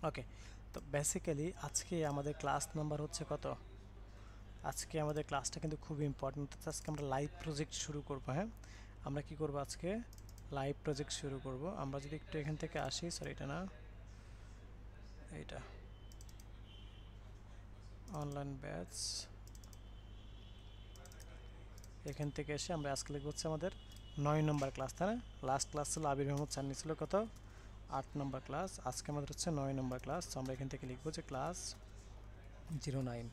ওকে, তো বেসিক্যালি আজকে আমাদের ক্লাস নাম্বার হচ্ছে কত? আজকে আমাদের ক্লাসটা কিন্তু খুব ইম্পর্টেন্ট। আজকে আমরা লাইভ প্রজেক্ট শুরু করবো। হ্যাঁ, আমরা কি করব আজকে? লাইভ প্রজেক্ট শুরু করব। আমরা যদি একটু এখান থেকে আসি, সরি এটা না, এইটা অনলাইন ব্যাচ, এখান থেকে এসে আমরা আজকে লিখব হচ্ছে আমাদের 9 নম্বর ক্লাস, তাই না? লাস্ট ক্লাস ছিল আবির মোহাম্মদ চান্নি, ছিল কত? 8 নম্বর ক্লাস। আজকে আমাদের হচ্ছে 9 নম্বর ক্লাস। তো আমরা এখান থেকে লিখবো যে ক্লাস 09।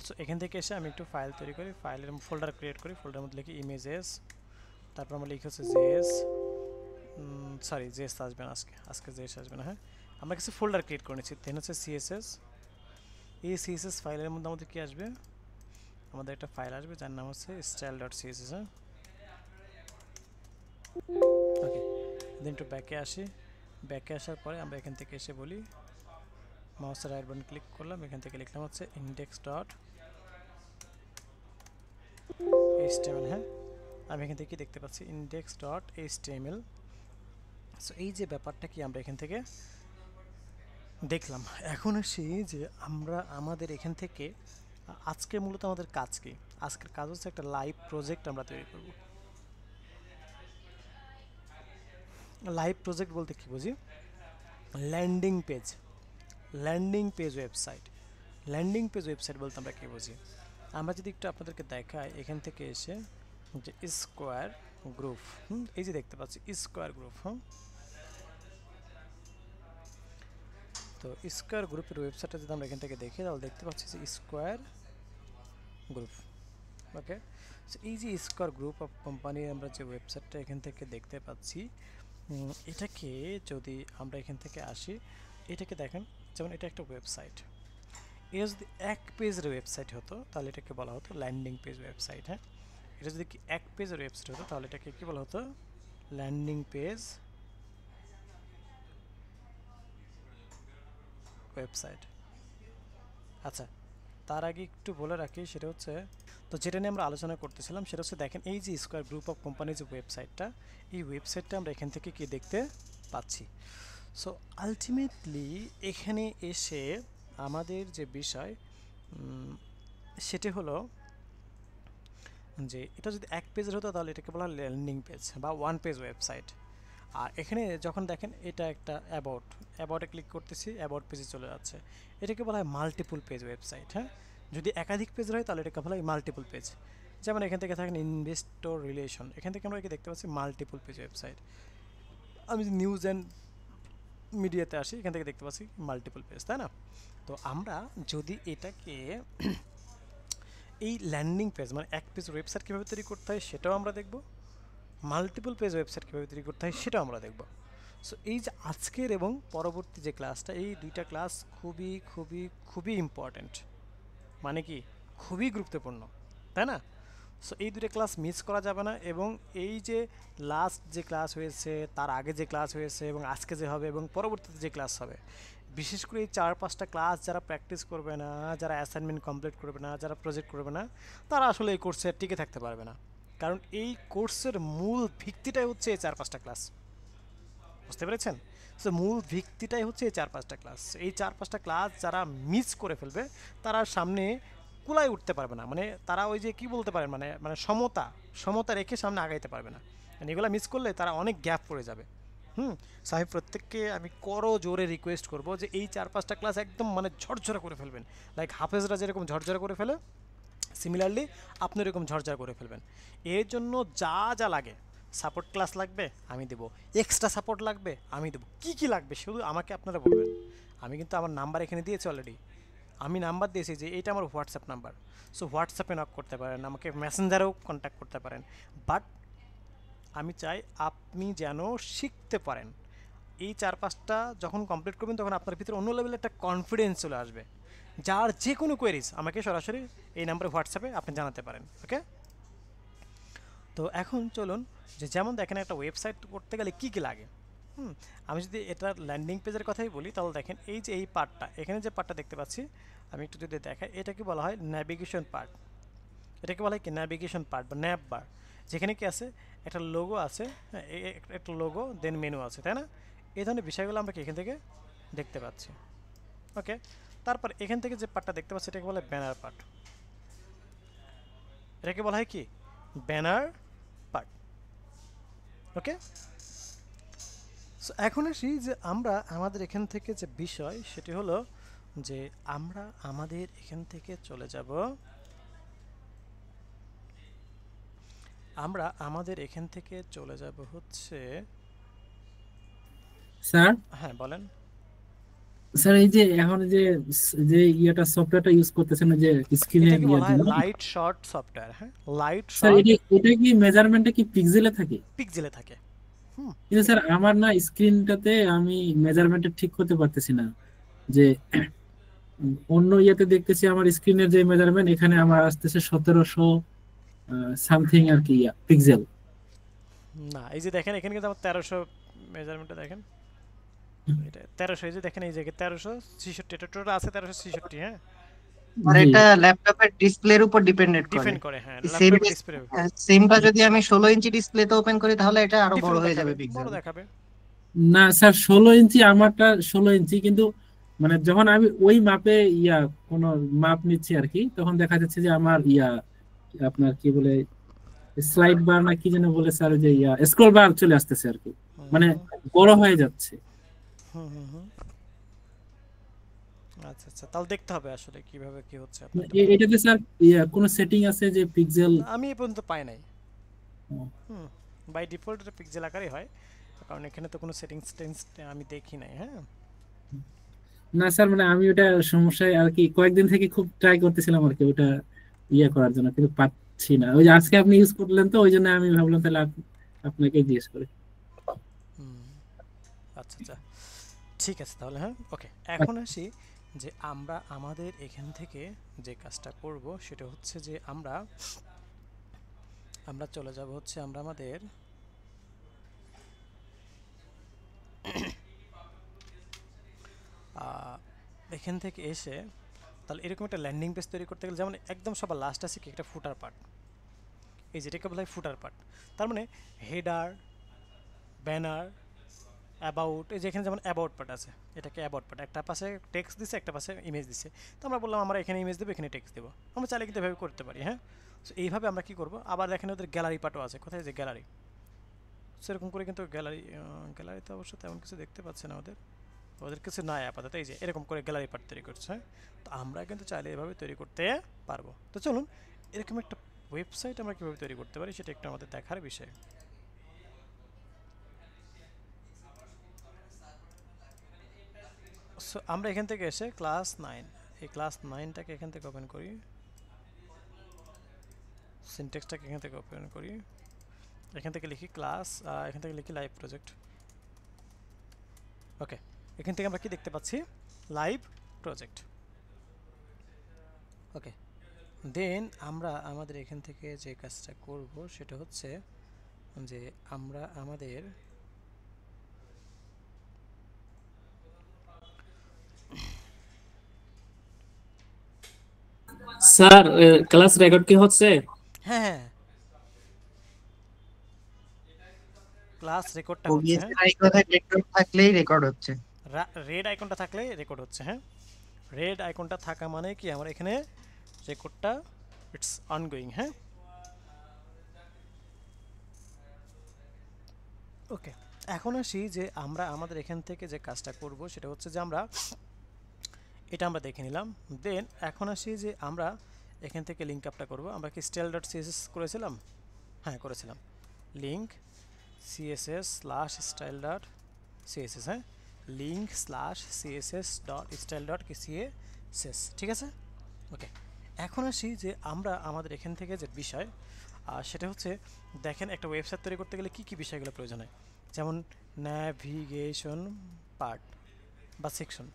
সো এখান থেকে এসে আমি একটু ফাইল তৈরি করি, ফাইলের ফোল্ডার ক্রিয়েট করি, ফোল্ডারের মধ্যে লিখি ইমেজেস, তারপর আমরা লিখি হচ্ছে জেএস, সরি জেএস আসবে না, আজকে জেএস আসবে না। হ্যাঁ, আমরা কিছু ফোল্ডার ক্রিয়েট করে নিচ্ছি। দেন হচ্ছে সিএসএস, এই সিএসএস ফাইলের মধ্যে আমাদের কি আসবে? আমাদের একটা ফাইল আসবে যার নাম হচ্ছে style.css। হ্যাঁ, ওকে, দেন একটু ব্যাকে আসি। ব্যাকে আসার পরে আমরা এখান থেকে এসে বলি, মাউসের রাইট বাটন ক্লিক করলাম, এখান থেকে লিখলাম হচ্ছে index.html। হ্যাঁ, আমি এখান থেকে দেখতে পাচ্ছি index.html। সো এই যে ব্যাপারটা কি আমরা এখান থেকে দেখলাম। এখন আসি যে আমরা আমাদের এখান থেকে আজকে মূলত আমাদের কাজ কি? আজকের কাজ হচ্ছে একটা লাইভ প্রজেক্ট আমরা তৈরি করব। লাইভ প্রজেক্ট বলতে কি বুঝি? Landing page, landing page website. Landing page website বলতে আমরা কি বুঝি? আমরা যদি একটু আপনাদেরকে দেখাই, এখান থেকে এসে যে স্কোয়ার গ্রুপ, এই যে দেখতে পাচ্ছি স্কোয়ার গ্রুপ। হ্যাঁ, তো স্কোয়ার গ্রুপের ওয়েবসাইটটা যদি আমরা এখান থেকে দেখি তাহলে দেখতে পাচ্ছি যে স্কোয়ার গ্রুপ। ওকে, সো এই যে স্কোয়ার গ্রুপ অফ কোম্পানি আমরা যে ওয়েবসাইটটা এখান থেকে দেখতে পাচ্ছি, এটাকে যদি আমরা এখান থেকে আসি, এটাকে দেখেন, যেমন এটা একটা ওয়েবসাইট। এটা যদি এক পেজের ওয়েবসাইট হতো তাহলে এটাকে বলা হতো ল্যান্ডিং পেজ ওয়েবসাইট। হ্যাঁ, এটা যদি কি এক পেজের ওয়েবসাইট হতো তাহলে এটাকে কী বলা হতো? Landing page website. আচ্ছা, তার আগে একটু বলে রাখি, সেটা হচ্ছে, তো যেটা নিয়ে আমরা আলোচনা করতেছিলাম সেটা হচ্ছে, দেখেন এই যে স্কোয়ার গ্রুপ অফ কোম্পানি যে ওয়েবসাইটটা, এই ওয়েবসাইটটা আমরা এখান থেকে কি দেখতে পাচ্ছি। সো আলটিমেটলি এখানে এসে আমাদের যে বিষয় সেটি হলো যে এটা যদি এক পেজের হতো তাহলে এটাকে বলা হয় ল্যান্ডিং পেজ বা ওয়ান পেজ ওয়েবসাইট। আর এখানে যখন দেখেন এটা একটা অ্যাবাউটে ক্লিক করতেছি, অ্যাবাউট পেজে চলে যাচ্ছে, এটাকে বলা হয় মাল্টিপল পেজ ওয়েবসাইট। হ্যাঁ, যদি একাধিক পেজ হয় তাহলে এটাকে বলা হয় মাল্টিপল পেজ। যেমন এখান থেকে থাকেন ইনভেস্টর রিলেশন, এখান থেকে আমরা কি দেখতে পাচ্ছি? Multiple page website. আমি যদি নিউজ অ্যান্ড মিডিয়াতে আসি, এখান থেকে দেখতে পাচ্ছি মাল্টিপল পেজ, তাই না? তো আমরা যদি এটাকে এই ল্যান্ডিং পেজ মানে এক পেজ ওয়েবসাইট কীভাবে তৈরি করতে হয় সেটাও আমরা দেখব, মাল্টিপল পেজ ওয়েবসাইট কীভাবে তৈরি করতে হয় সেটাও আমরা দেখব। সো এই যে আজকের এবং পরবর্তী যে ক্লাসটা, এই দুইটা ক্লাস খুবই খুবই খুবই ইম্পর্ট্যান্ট, মানে কি খুবই গুরুত্বপূর্ণ, তাই না? সো এই দুটো ক্লাস মিস করা যাবে না। এবং এই যে লাস্ট যে ক্লাস হয়েছে, তার আগে যে ক্লাস হয়েছে, এবং আজকে যে হবে এবং পরবর্তীতে যে ক্লাস হবে, বিশেষ করে এই 4-5টা ক্লাস যারা প্র্যাকটিস করবে না, যারা অ্যাসাইনমেন্ট কমপ্লিট করবে না, যারা প্রজেক্ট করবে না, তারা আসলে এই কোর্সে টিকে থাকতে পারবে না। কারণ এই কোর্সের মূল ভিত্তিটাই হচ্ছে এই 4-5টা ক্লাস, বুঝতে পেরেছেন? সো মূল ভিত্তিটাই হচ্ছে এই 4-5টা ক্লাস। এই 4-5টা ক্লাস যারা মিস করে ফেলবে তারা সামনে কুলায় উঠতে পারবে না, মানে তারা ওই যে কি বলতে পারেন, মানে মানে সমতা সমতা রেখে সামনে আগাইতে পারবে না। মানে এগুলো মিস করলে তারা অনেক গ্যাপ পড়ে যাবে। সাহেব প্রত্যেককে আমি করো জোরে রিকোয়েস্ট করবো যে এই 4-5টা ক্লাস একদম মানে ঝরঝরা করে ফেলবেন। লাইক হাফেজরা যেরকম ঝরঝরা করে ফেলে, সিমিলারলি আপনি এরকম ঝরঝরা করে ফেলবেন। এর জন্য যা যা লাগে, সাপোর্ট ক্লাস লাগবে আমি দেবো, এক্সট্রা সাপোর্ট লাগবে আমি দেবো, কী কী লাগবে শুধু আমাকে আপনারা বলবেন। আমি কিন্তু আমার নাম্বার এখানে দিয়েছি অলরেডি, আমি নাম্বার দিয়েছি যে এইটা আমার হোয়াটসঅ্যাপ নাম্বার। সো হোয়াটসঅ্যাপে নক করতে পারেন, আমাকে মেসেঞ্জারেও কন্ট্যাক্ট করতে পারেন। বাট আমি চাই আপনি যেন শিখতে পারেন। এই 4-5টা যখন কমপ্লিট করবেন তখন আপনার ভিতরে অন্য লেভেলের একটা কনফিডেন্স চলে আসবে, যার যে কোনো কোয়েরিজ আমাকে সরাসরি এই নাম্বারে হোয়াটসঅ্যাপে আপনি জানাতে পারেন। ওকে, তো এখন চলুন, যে যেমন দেখেন একটা ওয়েবসাইট করতে গেলে কী কী লাগে। আমি যদি এটার ল্যান্ডিং পেজের কথাই বলি তাহলে দেখেন এই যে এই পার্টটা, এখানে যে পার্টটা দেখতে পাচ্ছি, আমি একটু যদি দেখাই, এটাকে বলা হয় ন্যাভিগেশন পার্ট। এটাকে বলা হয় কি ন্যাভিগেশন পার্ট বা ন্যাব বার, যেখানে কি আছে একটা লোগো আছে, হ্যাঁ, একটা লোগো দেন মেনু আছে, তাই না? এই ধরনের বিষয়গুলো আমরা কি এখান থেকে দেখতে পাচ্ছি। ওকে, তারপর এখান থেকে যে পার্টটা দেখতে পাচ্ছি এটাকে বলে ব্যানার পার্ট। এটাকে বলা হয় কি ব্যানার পার্ট। ওকে, সো এখন আসি যে আমরা আমাদের এখান থেকে যে বিষয় সেটি হলো যে আমরা আমাদের এখান থেকে চলে যাব, আমরা আমাদের এখান থেকে চলে যাব হচ্ছে, স্যার হ্যাঁ বলেন। স্যার এই যে এখন যে যে ইয়েটা সফটওয়্যারটা ইউজ করতেছেন ওই যে স্ক্রিনে এটাকে বলা দেওয়ার হয় জন্য, লাইট শর্ট সফটওয়্যার। হ্যাঁ, লাইট স্যার শর্ট এটা এটা কি মেজারমেন্টটা কি পিক্সেলে থাকে? পিক্সেলে থাকে। হুম, কিন্তু স্যার আমার না স্ক্রিনটাতে আমি মেজারমেন্টটা ঠিক করতে পারতেছি না, যে অন্য ইয়েতে দেখতেছি আমার স্ক্রিনের যে মেজারমেন্ট এখানে আমার আসতেছে 1700 সামথিং আর কি পিক্সেল। না এই যে দেখেন এখানে কিন্তু আমার 1300 মেজারমেন্টটা দেখেন, এটা 1300, এই যে দেখেন এই জায়গায় 1366, এটা টোটাল আছে 1366। হ্যাঁ, আর জি এটা ল্যাপটপের ডিসপ্লের উপর ডিপেন্ডেড করে। ডিপেন্ড করে, হ্যাঁ সেম ল্যাপটপ ডিসপ্লে সেমটা যদি আমি 16 ইঞ্চি ডিসপ্লেতে ওপেন করি তাহলে এটা আরো বড় ডিফারেন্ট হয়ে দেখাবে, যাবে বড় পিক্সেল। দেখাবে। না স্যার 16 ইঞ্চি, আমারটা 16 ইঞ্চি, কিন্তু মানে যখন আমি ওই মাপে কোনো মাপ নিচ্ছি আর কি, তখন দেখা যাচ্ছে যে আমার আপনার কি বলে স্লাইড বার না কি যেন বলে স্যার, যে স্ক্রল বার চলে আসতেছে আর কি, মানে হুম বড় হয়ে যাচ্ছে। হুম হুম হুম। আচ্ছা আচ্ছা, তাহলে দেখতে হবে আসলে কিভাবে কি হচ্ছে আপনার এটা। এটাতে স্যার কোনো সেটিং আছে যে পিক্সেল? না, আমি এ পর্যন্ত পাই নাই। হুম, বাই ডিফল্ট এটা পিক্সেল আকারই হয়, কারণ এখানে তো কোনো সেটিংস টেন্স আমি দেখি নাই। হ্যাঁ, না স্যার, মানে আমি ওটা সমস্যায় আর কি কয়েকদিন থেকে খুব ট্রাই করতেছিলাম আর কি ওটা করার জন্য, কিন্তু পাচ্ছি না। ওই যে আজকে আপনি ইউজ করলেন তো, ওই জন্য আমি ভাবলাম তাহলে আপনাকে জিজ্ঞেস করি। হুম, আচ্ছা আচ্ছা, ঠিক আছে তাহলে। হ্যাঁ, ওকে, এখন আসি যে আমরা আমাদের এখান থেকে যে কাজটা করব সেটা হচ্ছে যে আমরা আমরা চলে যাব হচ্ছে আমরা আমাদের এখান থেকে এসে, তাহলে এরকম একটা ল্যান্ডিং পেজ তৈরি করতে গেলে যেমন একদম সবার লাস্ট আছে কি একটা ফুটার পার্ট, এই যেটাকে বলা হয় ফুটার পার্ট। তার মানে হেডার, ব্যানার, অ্যাবাউট, এই যেখানে যেমন অ্যাবাউট পার্ট আছে, এটাকে অ্যাবাউট পার্ট, একটা পাশে টেক্সট দিছে একটা পাশে ইমেজ দিছে। তো আমরা বললাম আমরা এখানে ইমেজ দেবো এখানে টেক্সট দেবো, আমরা চাইলে কিন্তু এভাবে করতে পারি। হ্যাঁ, সো এইভাবে আমরা কি করব, আবার দেখেন ওদের গ্যালারি পার্টও আছে, কোথায় যে গ্যালারি, সেরকম করে কিন্তু গ্যালারিতে অবশ্য তেমন কিছু দেখতে পাচ্ছে না ওদের, ওদের কিছু নাই আপাতত। এই যে এরকম করে গ্যালারি পার্ট তৈরি করছে। হ্যাঁ, তো আমরা কিন্তু চাইলে এভাবে তৈরি করতে পারবো। তো চলুন এরকম একটা ওয়েবসাইট আমরা কীভাবে তৈরি করতে পারি সেটা একটু আমাদের দেখার বিষয়। সো আমরা এখান থেকে এসে ক্লাস 9, এই ক্লাস 9টাকে এখান থেকে ওপেন করি, সিনটেক্সটাকে এখান থেকে ওপেন করি, এখান থেকে লিখি ক্লাস, এখান থেকে লিখি লাইভ প্রজেক্ট। ওকে, এখান থেকে আমরা কি দেখতে পাচ্ছি, লাইভ প্রজেক্ট। ওকে, দেন আমরা আমাদের এখান থেকে যে কাজটা করব সেটা হচ্ছে যে আমরা আমাদের স্যার ক্লাস রেকর্ড কি হচ্ছে? হ্যাঁ হ্যাঁ, ক্লাস রেকর্ডটা হচ্ছে। ওবিএস হ্যাঁ, এর আইকনে রেকর্ড থাকলেই রেকর্ড হচ্ছে। রেড আইকনটা থাকলে রেকর্ড হচ্ছে। হ্যাঁ, রেড আইকনটা থাকা মানে কি আমার এখানে রেকর্ডটা ইটস অনগোয়িং। হ্যাঁ, ওকে, এখন আসি যে আমরা আমাদের এখান থেকে যে কাজটা করব সেটা হচ্ছে যে আমরা এটা আমরা দেখে নিলাম। দেন এখন আসি যে আমরা এখান থেকে লিঙ্ক আপটা করব। আমরা কি স্টাইল ডট সিএসএস করেছিলাম? হ্যাঁ করেছিলাম, link CSS slash style dot CSS. হ্যাঁ, link slash CSS dot style dot CSS, ঠিক আছে। ওকে, এখন আসি যে আমরা আমাদের এখান থেকে যে বিষয় সেটা হচ্ছে দেখেন একটা ওয়েবসাইট তৈরি করতে গেলে কী কী বিষয়গুলো প্রয়োজন হয়, যেমন ন্যাভিগেশন পার্ট বা সেকশন,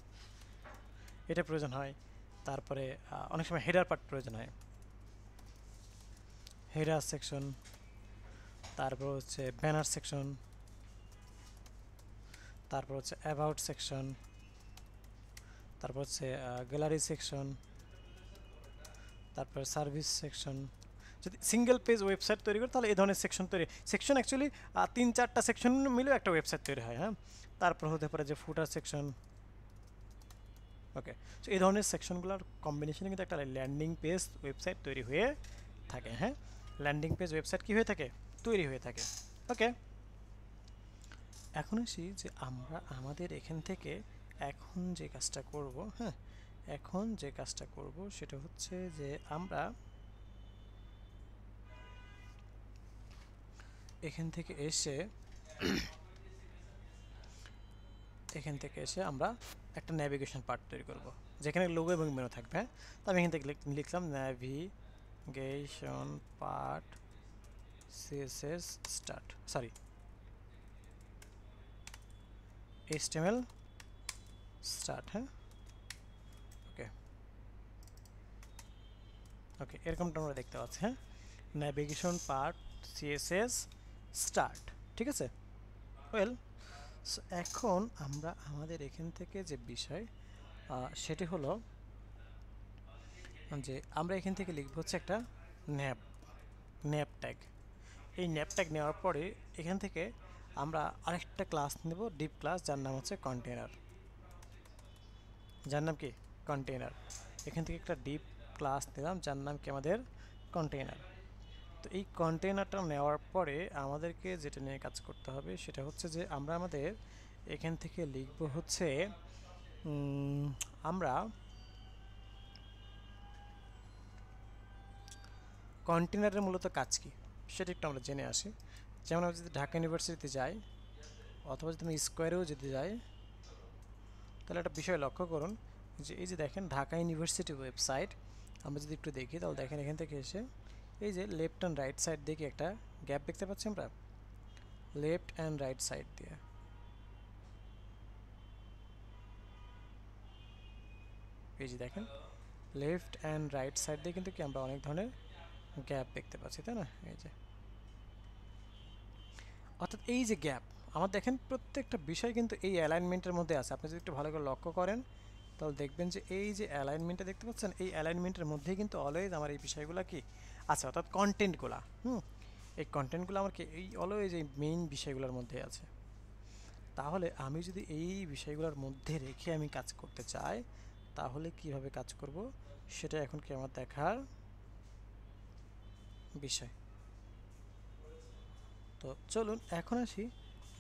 এটা প্রয়োজন হয়। তারপরে অনেক সময় হেডার পার্ট প্রয়োজন হয়, হেডার সেকশন। তারপর হচ্ছে ব্যানার সেকশন, তারপর হচ্ছে অ্যাবাউট সেকশন, তারপর হচ্ছে গ্যালারি সেকশন, তারপর সার্ভিস সেকশন। যদি সিঙ্গেল পেজ ওয়েবসাইট তৈরি করি তাহলে এই ধরনের সেকশন তৈরি, সেকশন অ্যাকচুয়ালি 3-4টা সেকশন মিলেও একটা ওয়েবসাইট তৈরি হয়। হ্যাঁ, তারপর হতে পারে যে ফুটার সেকশন। ওকে, সো এই ধরনের সেকশনগুলোর কম্বিনেশনে কিন্তু একটা ল্যান্ডিং পেজ ওয়েবসাইট তৈরি হয়ে থাকে। হ্যাঁ, ল্যান্ডিং পেজ ওয়েবসাইট কী হয়ে থাকে, তৈরি হয়ে থাকে। ওকে, এখন আসি যে আমরা আমাদের এখান থেকে এখন যে কাজটা করব, হ্যাঁ এখন যে কাজটা করব সেটা হচ্ছে যে আমরা এখান থেকে এসে আমরা একটা ন্যাভিগেশন পার্ট তৈরি করব যেখানে লোগো এবং মেনু থাকবে। হ্যাঁ, তো আমি এখান থেকে লিখলাম navigation part CSS start, sorry HTML start. হ্যাঁ, ওকে ওকে, এরকমটা আমরা দেখতে পাচ্ছি। হ্যাঁ, ন্যাভিগেশন পার্ট সিএসএস স্টার্ট, ঠিক আছে। ওয়েল, সো এখন আমরা আমাদের এখান থেকে যে বিষয় সেটি হলো যে আমরা এখান থেকে লিখব হচ্ছে একটা ন্যাপ ট্যাগ। এই ন্যাপ ট্যাগ নেওয়ার পরে এখান থেকে আমরা আরেকটা ক্লাস নেব, ডিপ ক্লাস, যার নাম হচ্ছে কন্টেনার। যার নাম কি কন্টেনার। এখান থেকে একটা ডিপ ক্লাস নিলাম যার নাম কি আমাদের কন্টেনার। তো এই কন্টেনারটা নেওয়ার পরে আমাদেরকে যেটা নিয়ে কাজ করতে হবে সেটা হচ্ছে যে আমরা আমাদের এখান থেকে লিখব হচ্ছে আমরা কন্টেনারের মূলত কাজ কি সেটা একটু আমরা জেনে আসি। যেমন আমরা যদি ঢাকা ইউনিভার্সিটিতে যাই অথবা যদি আমি স্কোয়ারেও যদি যাই তাহলে একটা বিষয় লক্ষ্য করুন যে এই যে দেখেন ঢাকা ইউনিভার্সিটি ওয়েবসাইট, আমরা যদি একটু দেখি তাহলে দেখেন এখান থেকে এসে এই যে লেফট অ্যান্ড রাইট সাইড দিকে একটা গ্যাপ দেখতে পাচ্ছি আমরা, লেফট অ্যান্ড রাইট সাইড দিয়ে। এই যে দেখেন লেফট অ্যান্ড রাইট সাইড দিয়ে কিন্তু কি আমরা অনেক ধরনের গ্যাপ দেখতে পাচ্ছি, তাই না? এই যে অর্থাৎ এই যে গ্যাপ আমার দেখেন প্রত্যেকটা বিষয় কিন্তু এই অ্যালাইনমেন্টের মধ্যে আছে। আপনি যদি একটু ভালো করে লক্ষ্য করেন তাহলে দেখবেন যে এই যে অ্যালাইনমেন্টটা দেখতে পাচ্ছেন এই অ্যালাইনমেন্টের মধ্যেই কিন্তু অলওয়েজ আমার এই বিষয়গুলো কি আছে, অর্থাৎ কন্টেন্টগুলো। এই কন্টেন্টগুলো আমার কি এই অলওয়েজ এই মেইন বিষয়গুলোর মধ্যে আছে। তাহলে আমি যদি এই বিষয়গুলোর মধ্যে রেখে আমি কাজ করতে চাই তাহলে কিভাবে কাজ করব সেটা এখন কি আমার দেখার বিষয়। তো চলুন এখন আসি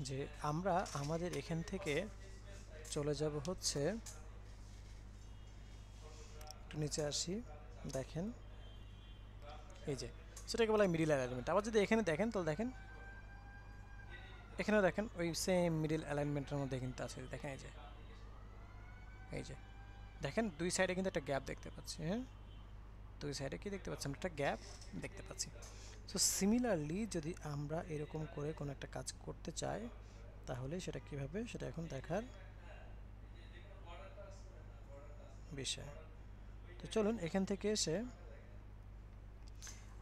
যে আমরা আমাদের এখান থেকে চলে যাব হচ্ছে একটু নিচে আসি, দেখেন এই যে সেটাকে বলা হয় মিডিল অ্যালাইনমেন্ট। আবার যদি এখানে দেখেন তাহলে দেখেন এখানেও দেখেন ওই সেম মিডিল অ্যালাইনমেন্টের মধ্যে কিন্তু আছে। দেখেন এই যে দেখেন দুই সাইডে কিন্তু একটা গ্যাপ দেখতে পাচ্ছি। হ্যাঁ, দুই সাইডে কি দেখতে পাচ্ছি আমরা, একটা গ্যাপ দেখতে পাচ্ছি। সো সিমিলারলি যদি আমরা এরকম করে কোনো একটা কাজ করতে চাই তাহলে সেটা কিভাবে সেটা এখন দেখার বিষয়। তো চলুন এখান থেকে এসে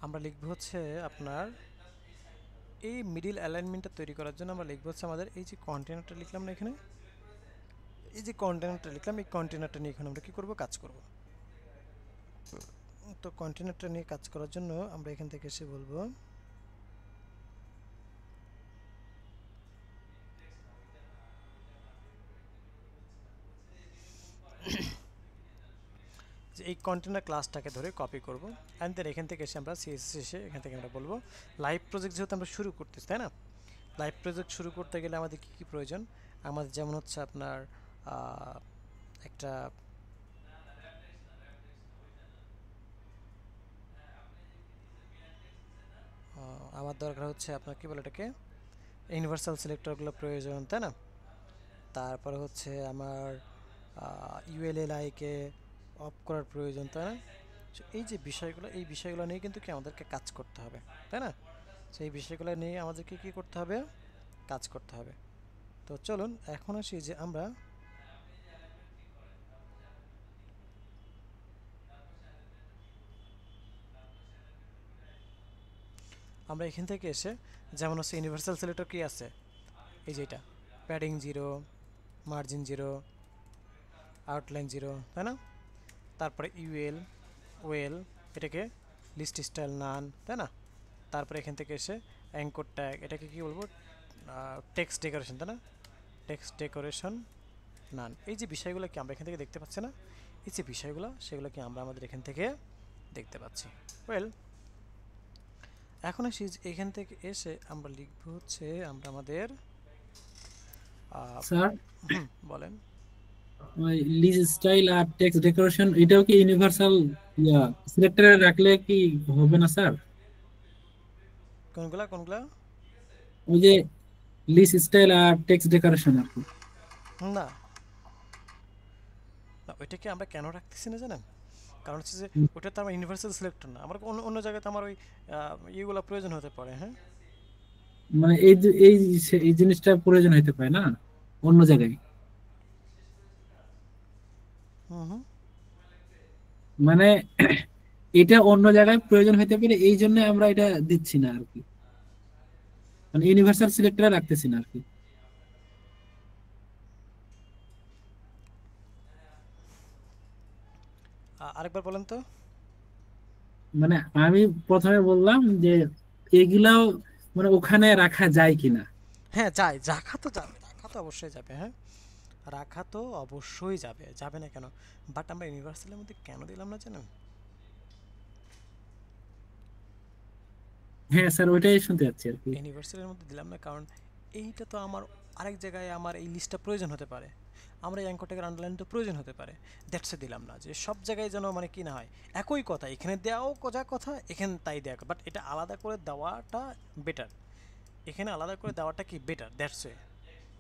আমরা লিখব হচ্ছে আপনার এই মিডিল অ্যালাইনমেন্টটা তৈরি করার জন্য আমরা লিখব হচ্ছে আমাদের এই যে কন্টেনারটা লিখলাম না এখানে, এই যে কন্টেনারটা লিখলাম এই কন্টেনারটা নিয়ে এখন আমরা কী করব, কাজ করব। তো কন্টেনারটা নিয়ে কাজ করার জন্য আমরা এখান থেকে এসে বলবো যে এই কন্টেনার ক্লাসটাকে ধরে কপি করব অ্যান্ড দেন এখান থেকে এসে আমরা সিএসএস এসে এখান থেকে আমরা বলবো লাইভ প্রজেক্ট, যেহেতু আমরা শুরু করতেছি তাই না, লাইভ প্রজেক্ট শুরু করতে গেলে আমাদের কী কী প্রয়োজন, আমাদের যেমন হচ্ছে আপনার একটা আমার দরকার হচ্ছে আপনার কী বলে এটাকে ইউনিভার্সাল সিলেক্টরগুলো প্রয়োজন, তাই না? তারপরে হচ্ছে আমার ইউএলএলআইকে অফ করার প্রয়োজন, তাই না? সো এই যে বিষয়গুলো এই বিষয়গুলো নিয়ে কিন্তু কি আমাদেরকে কাজ করতে হবে, তাই না? সেই বিষয়গুলো নিয়ে আমাদেরকে কী করতে হবে, কাজ করতে হবে। তো চলুন এখন আসি যে আমরা এখান থেকে এসে যেমন হচ্ছে ইউনিভার্সাল সিলেক্টর কি আছে এই যে এটা প্যাডিং 0, মার্জিন 0, আউটলাইন 0, তাই না? তারপরে ওয়েল এটাকে লিস্ট স্টাইল নান, তাই না? তারপরে এখান থেকে এসে অ্যাঙ্কর ট্যাগ, এটাকে কি বলবো, টেক্সট ডেকোরেশন, তাই না? টেক্সট ডেকোরেশন নান। এই যে বিষয়গুলো কি আমরা এখান থেকে দেখতে পাচ্ছি না? এই যে বিষয়গুলো, সেগুলো কি আমরা আমাদের এখান থেকে দেখতে পাচ্ছি। ওয়েল, এখন আসি এখান থেকে এসে আমরা লিখবো হচ্ছে আমরা আমাদের স্যার বলেন। ওই লিজ স্টাইল আর টেক্সট ডেকোরেশন এটাও কি ইউনিভার্সাল সিলেক্টরে রাখলে কি হবে না স্যার? কোনগুলা কোনগুলা? ওই যে লিজ স্টাইল আর টেক্সট ডেকোরেশন আর কি। না না, ওইটাকে আমরা কেন রাখতেছি না জানেন? কারণ হচ্ছে যে ওটা তো আমার ইউনিভার্সাল সিলেক্টর না, আমার অন্য অন্য জায়গাতে আমার ওই ইয়েগুলো প্রয়োজন হতে পারে। হ্যাঁ, মানে এই জিনিসটা প্রয়োজন হতে পারে না অন্য জায়গায়, হুম হুম। মানে এটা অন্য জায়গায় প্রয়োজন হতে পারে, এই জন্য আমরা এটা দিচ্ছি না আর কি, মানে ইউনিভার্সাল সিলেক্টরে রাখতেছি না আর কি। আরেকবার বলেন তো। মানে আমি প্রথমে বললাম যে এগুলাও মানে ওখানে রাখা যায় কিনা। হ্যাঁ, যায়, রাখা তো যাবে, রাখা তো অবশ্যই যাবে। হ্যাঁ, রাখা তো অবশ্যই যাবে, যাবে না কেন? বাট আমরা ইউনিভার্সালের মধ্যে কেন দিলাম না জানেন? হ্যাঁ স্যার, ওইটাই শুনতে যাচ্ছি আর কি। ইউনিভার্সালের মধ্যে দিলাম না কারণ এইটা তো আমার আরেক জায়গায় আমার এই লিস্টটা প্রয়োজন হতে পারে, আমরা এই অ্যাঙ্করটাকে আন্ডারলাইন তো প্রয়োজন হতে পারে। দ্যাটসে দিলাম না, যে সব জায়গায় যেন মানে কি না হয় একই কথা, এখানে দেওয়াও যা কথা এখানে তাই দেওয়া, বাট এটা আলাদা করে দেওয়াটা বেটার, এখানে আলাদা করে দেওয়াটা কি বেটার, দ্যাটস ওয়ে।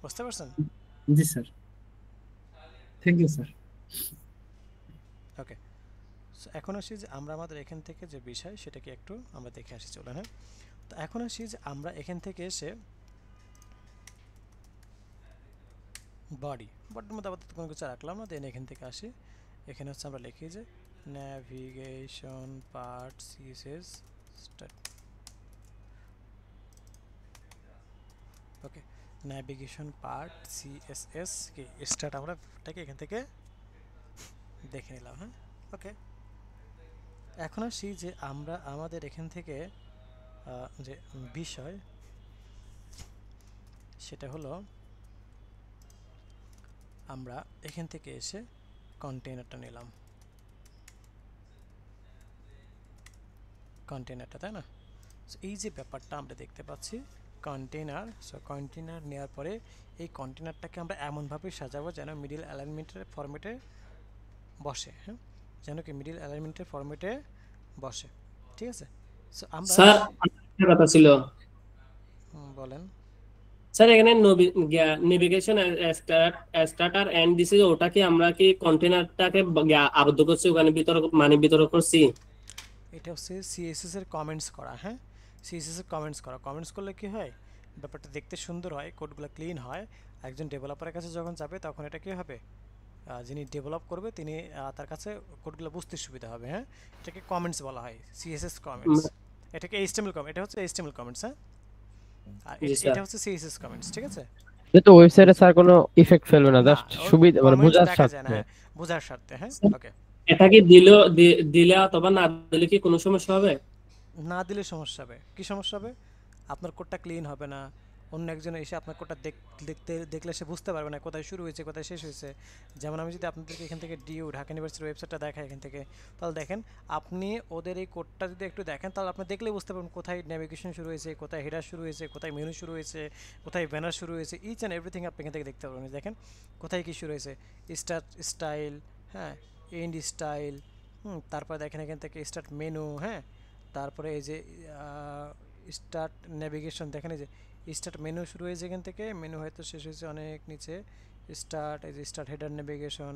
বুঝতে পারছেন? জি sir, thank you sir. Okay, so এখন আসি যে আমরা আমাদের এখান থেকে যে বিষয় সেটাকে একটু আমরা দেখে আসি, চলে। হ্যাঁ, তো এখন আসি যে আমরা এখান থেকে এসে বডির মধ্যে আপাতত কোনো কিছু রাখলাম না, দেন এখান থেকে আসি, এখানে হচ্ছে আমরা লিখি যে ন্যাভিগেশন পার্ট সিএসএস স্টার্ট। ওকে, ন্যাভিগেশন পার্ট সিএসএস কি স্টার্ট, আমরা এটাকে এখান থেকে দেখে নিলাম। হ্যাঁ, ওকে, এখন আসি যে আমরা আমাদের এখান থেকে যে বিষয় সেটা হলো আমরা এখান থেকে এসে কন্টেনারটা নিলাম, কন্টেনারটা, তাই না? সো এই যে ব্যাপারটা আমরা দেখতে পাচ্ছি কন্টেনার, সো কন্টেনার নেওয়ার পরে এই কন্টেনারটাকে আমরা এমনভাবে সাজাবো যেন মিডিল অ্যালাইনমেন্টের ফরম্যাটে বসে। হ্যাঁ, যেন কি মিডিল অ্যালাইনমেন্টের ফরম্যাটে বসে, ঠিক আছে? সো আমরা স্যার একটা কথা ছিল। বলেন। স্যার এখানে নেভিগেশন স্টার্টার এন্ড দিছে, ওটা কি আমরা কি কন্টেনারটাকে আবদ্ধ করছি ওখানে ভিতরে, মানে ভিতরে করছি? এটা হচ্ছে সিএসএস এর কমেন্টস করা। হ্যাঁ, সিএসএস এর কমেন্টস করা, কমেন্টস করলে কি হয়, ব্যাপারটা দেখতে সুন্দর হয়, কোডগুলো ক্লিন হয়। একজন ডেভেলপারের কাছে যখন যাবে তখন এটা কি হবে, যিনি ডেভেলপ করবে তিনি তার কাছে কোডগুলো বুঝতে সুবিধা হবে। হ্যাঁ, এটাকে কমেন্টস বলা হয়, সিএসএস কমেন্টস। এটাকে এইচটিএমএল কমেন্ট, এটা হচ্ছে এইচটিএমএল কমেন্টস। হ্যাঁ, আর জি স্যার। এটা হচ্ছে সিএসএস কমেন্টস, ঠিক আছে? যেহেতু ওয়েবসাইটে স্যার কোনো ইফেক্ট ফেলবে না, না, জাস্ট সুবিধা মানে কমেন্টস বোঝার দেখা যায় না, স্বার্থে। হ্যাঁ, বোঝার স্বার্থে। হ্যাঁ, ওকে। এটা কি দিলে অথবা না দিলে কি কোনো সমস্যা হবে? না দিলে সমস্যা হবে, কি সমস্যা হবে? আপনার কোডটা ক্লিন হবে না, অন্য একজন এসে আপনার কোডটা দেখলে সে বুঝতে পারবে না কোথায় শুরু হয়েছে কোথায় শেষ হয়েছে। যেমন আমি যদি আপনাদেরকে এখান থেকে ঢাকা ইউনিভার্সিটির ওয়েবসাইটটা দেখাই এখান থেকে, তাহলে দেখেন আপনি ওদের এই কোডটা যদি একটু দেখেন তাহলে আপনি দেখলেই বুঝতে পারবেন কোথায় নেভিগেশন শুরু হয়েছে, কোথায় হেডার শুরু হয়েছে, কোথায় মেনু শুরু হয়েছে, কোথায় ব্যানার শুরু হয়েছে, ইচ অ্যান্ড এভরিথিং আপনি এখান থেকে দেখতে পারবেন। দেখেন কোথায় কি শুরু হয়েছে, স্টার্ট স্টাইল, হ্যাঁ, এন্ড স্টাইল, তারপর দেখেন এখান থেকে স্টার্ট মেনু, হ্যাঁ, তারপরে এই যে স্টার্ট নেভিগেশন, দেখেন এই যে স্টার্ট মেনু শুরু হয়েছে এখান থেকে, মেনু হয়তো শেষ হয়েছে অনেক নিচে, স্টার্ট, এই যে start header navigation,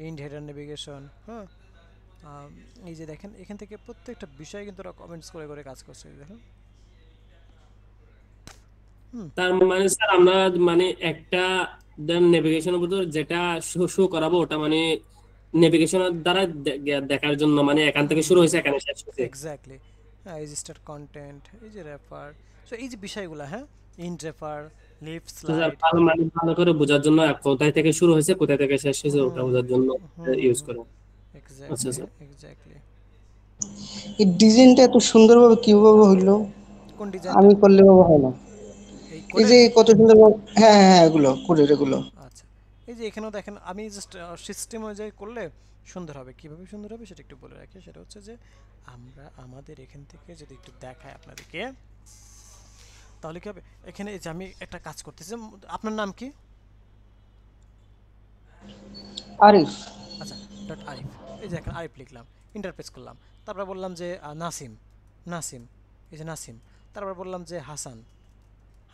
ইন্ড header navigation. হ্যাঁ, এই যে দেখেন এখান থেকে প্রত্যেকটা বিষয় কিন্তু ওরা কমেন্টস করে করে কাজ করছে, দেখেন। তার মানে স্যার আমরা মানে একটা নেভিগেশনের ভিতর যেটা শো করাবো ওটা মানে নেভিগেশনের দ্বারা দেখার জন্য, মানে এখান থেকে শুরু হয়েছে এখানে শেষ হয়েছে। এক্স্যাক্টলি। হ্যাঁ, এই যে স্টার্ট কন্টেন্ট, এই যে রেফার, সো এই যে বিষয়গুলো, হ্যাঁ, ইন্ড রেফার, লিফট তো স্যার স্লাইড। ভালো মানে ভালো করে বোঝার জন্য কোথায় থেকে শুরু হয়েছে কোথায় থেকে শেষ হয়েছে ওটা বোঝার জন্য ইউজ করে। আচ্ছা এক্স্যাক্টলি, স্যার। এক্স্যাক্টলি। এই ডিজাইনটা এত সুন্দরভাবে কিভাবে হইলো? কোন ডিজাইনটা? আমি করলে বাবা হয় না। এই এই যে কোডের? কত সুন্দর, হ্যাঁ হ্যাঁ এগুলো কোডের এগুলো। আচ্ছা, এই যে এখানেও দেখেন আমি জাস্ট সিস্টেম অনুযায়ী করলে সুন্দর হবে। কিভাবে সুন্দর হবে সেটা একটু বলে রাখি। সেটা হচ্ছে যে আমরা আমাদের এখান থেকে যদি একটু দেখাই আপনাদেরকে, তাহলে কি হবে, এখানে এই যে আমি একটা কাজ করতেছি। আপনার নাম কি? আরিফ। আচ্ছা, ডট আরিফ। এই যে এখন আরিফ লিখলাম, ইন্টারপ্রেস করলাম, তারপর বললাম যে নাসিম, নাসিম, এই যে নাসিম, তারপর বললাম যে হাসান,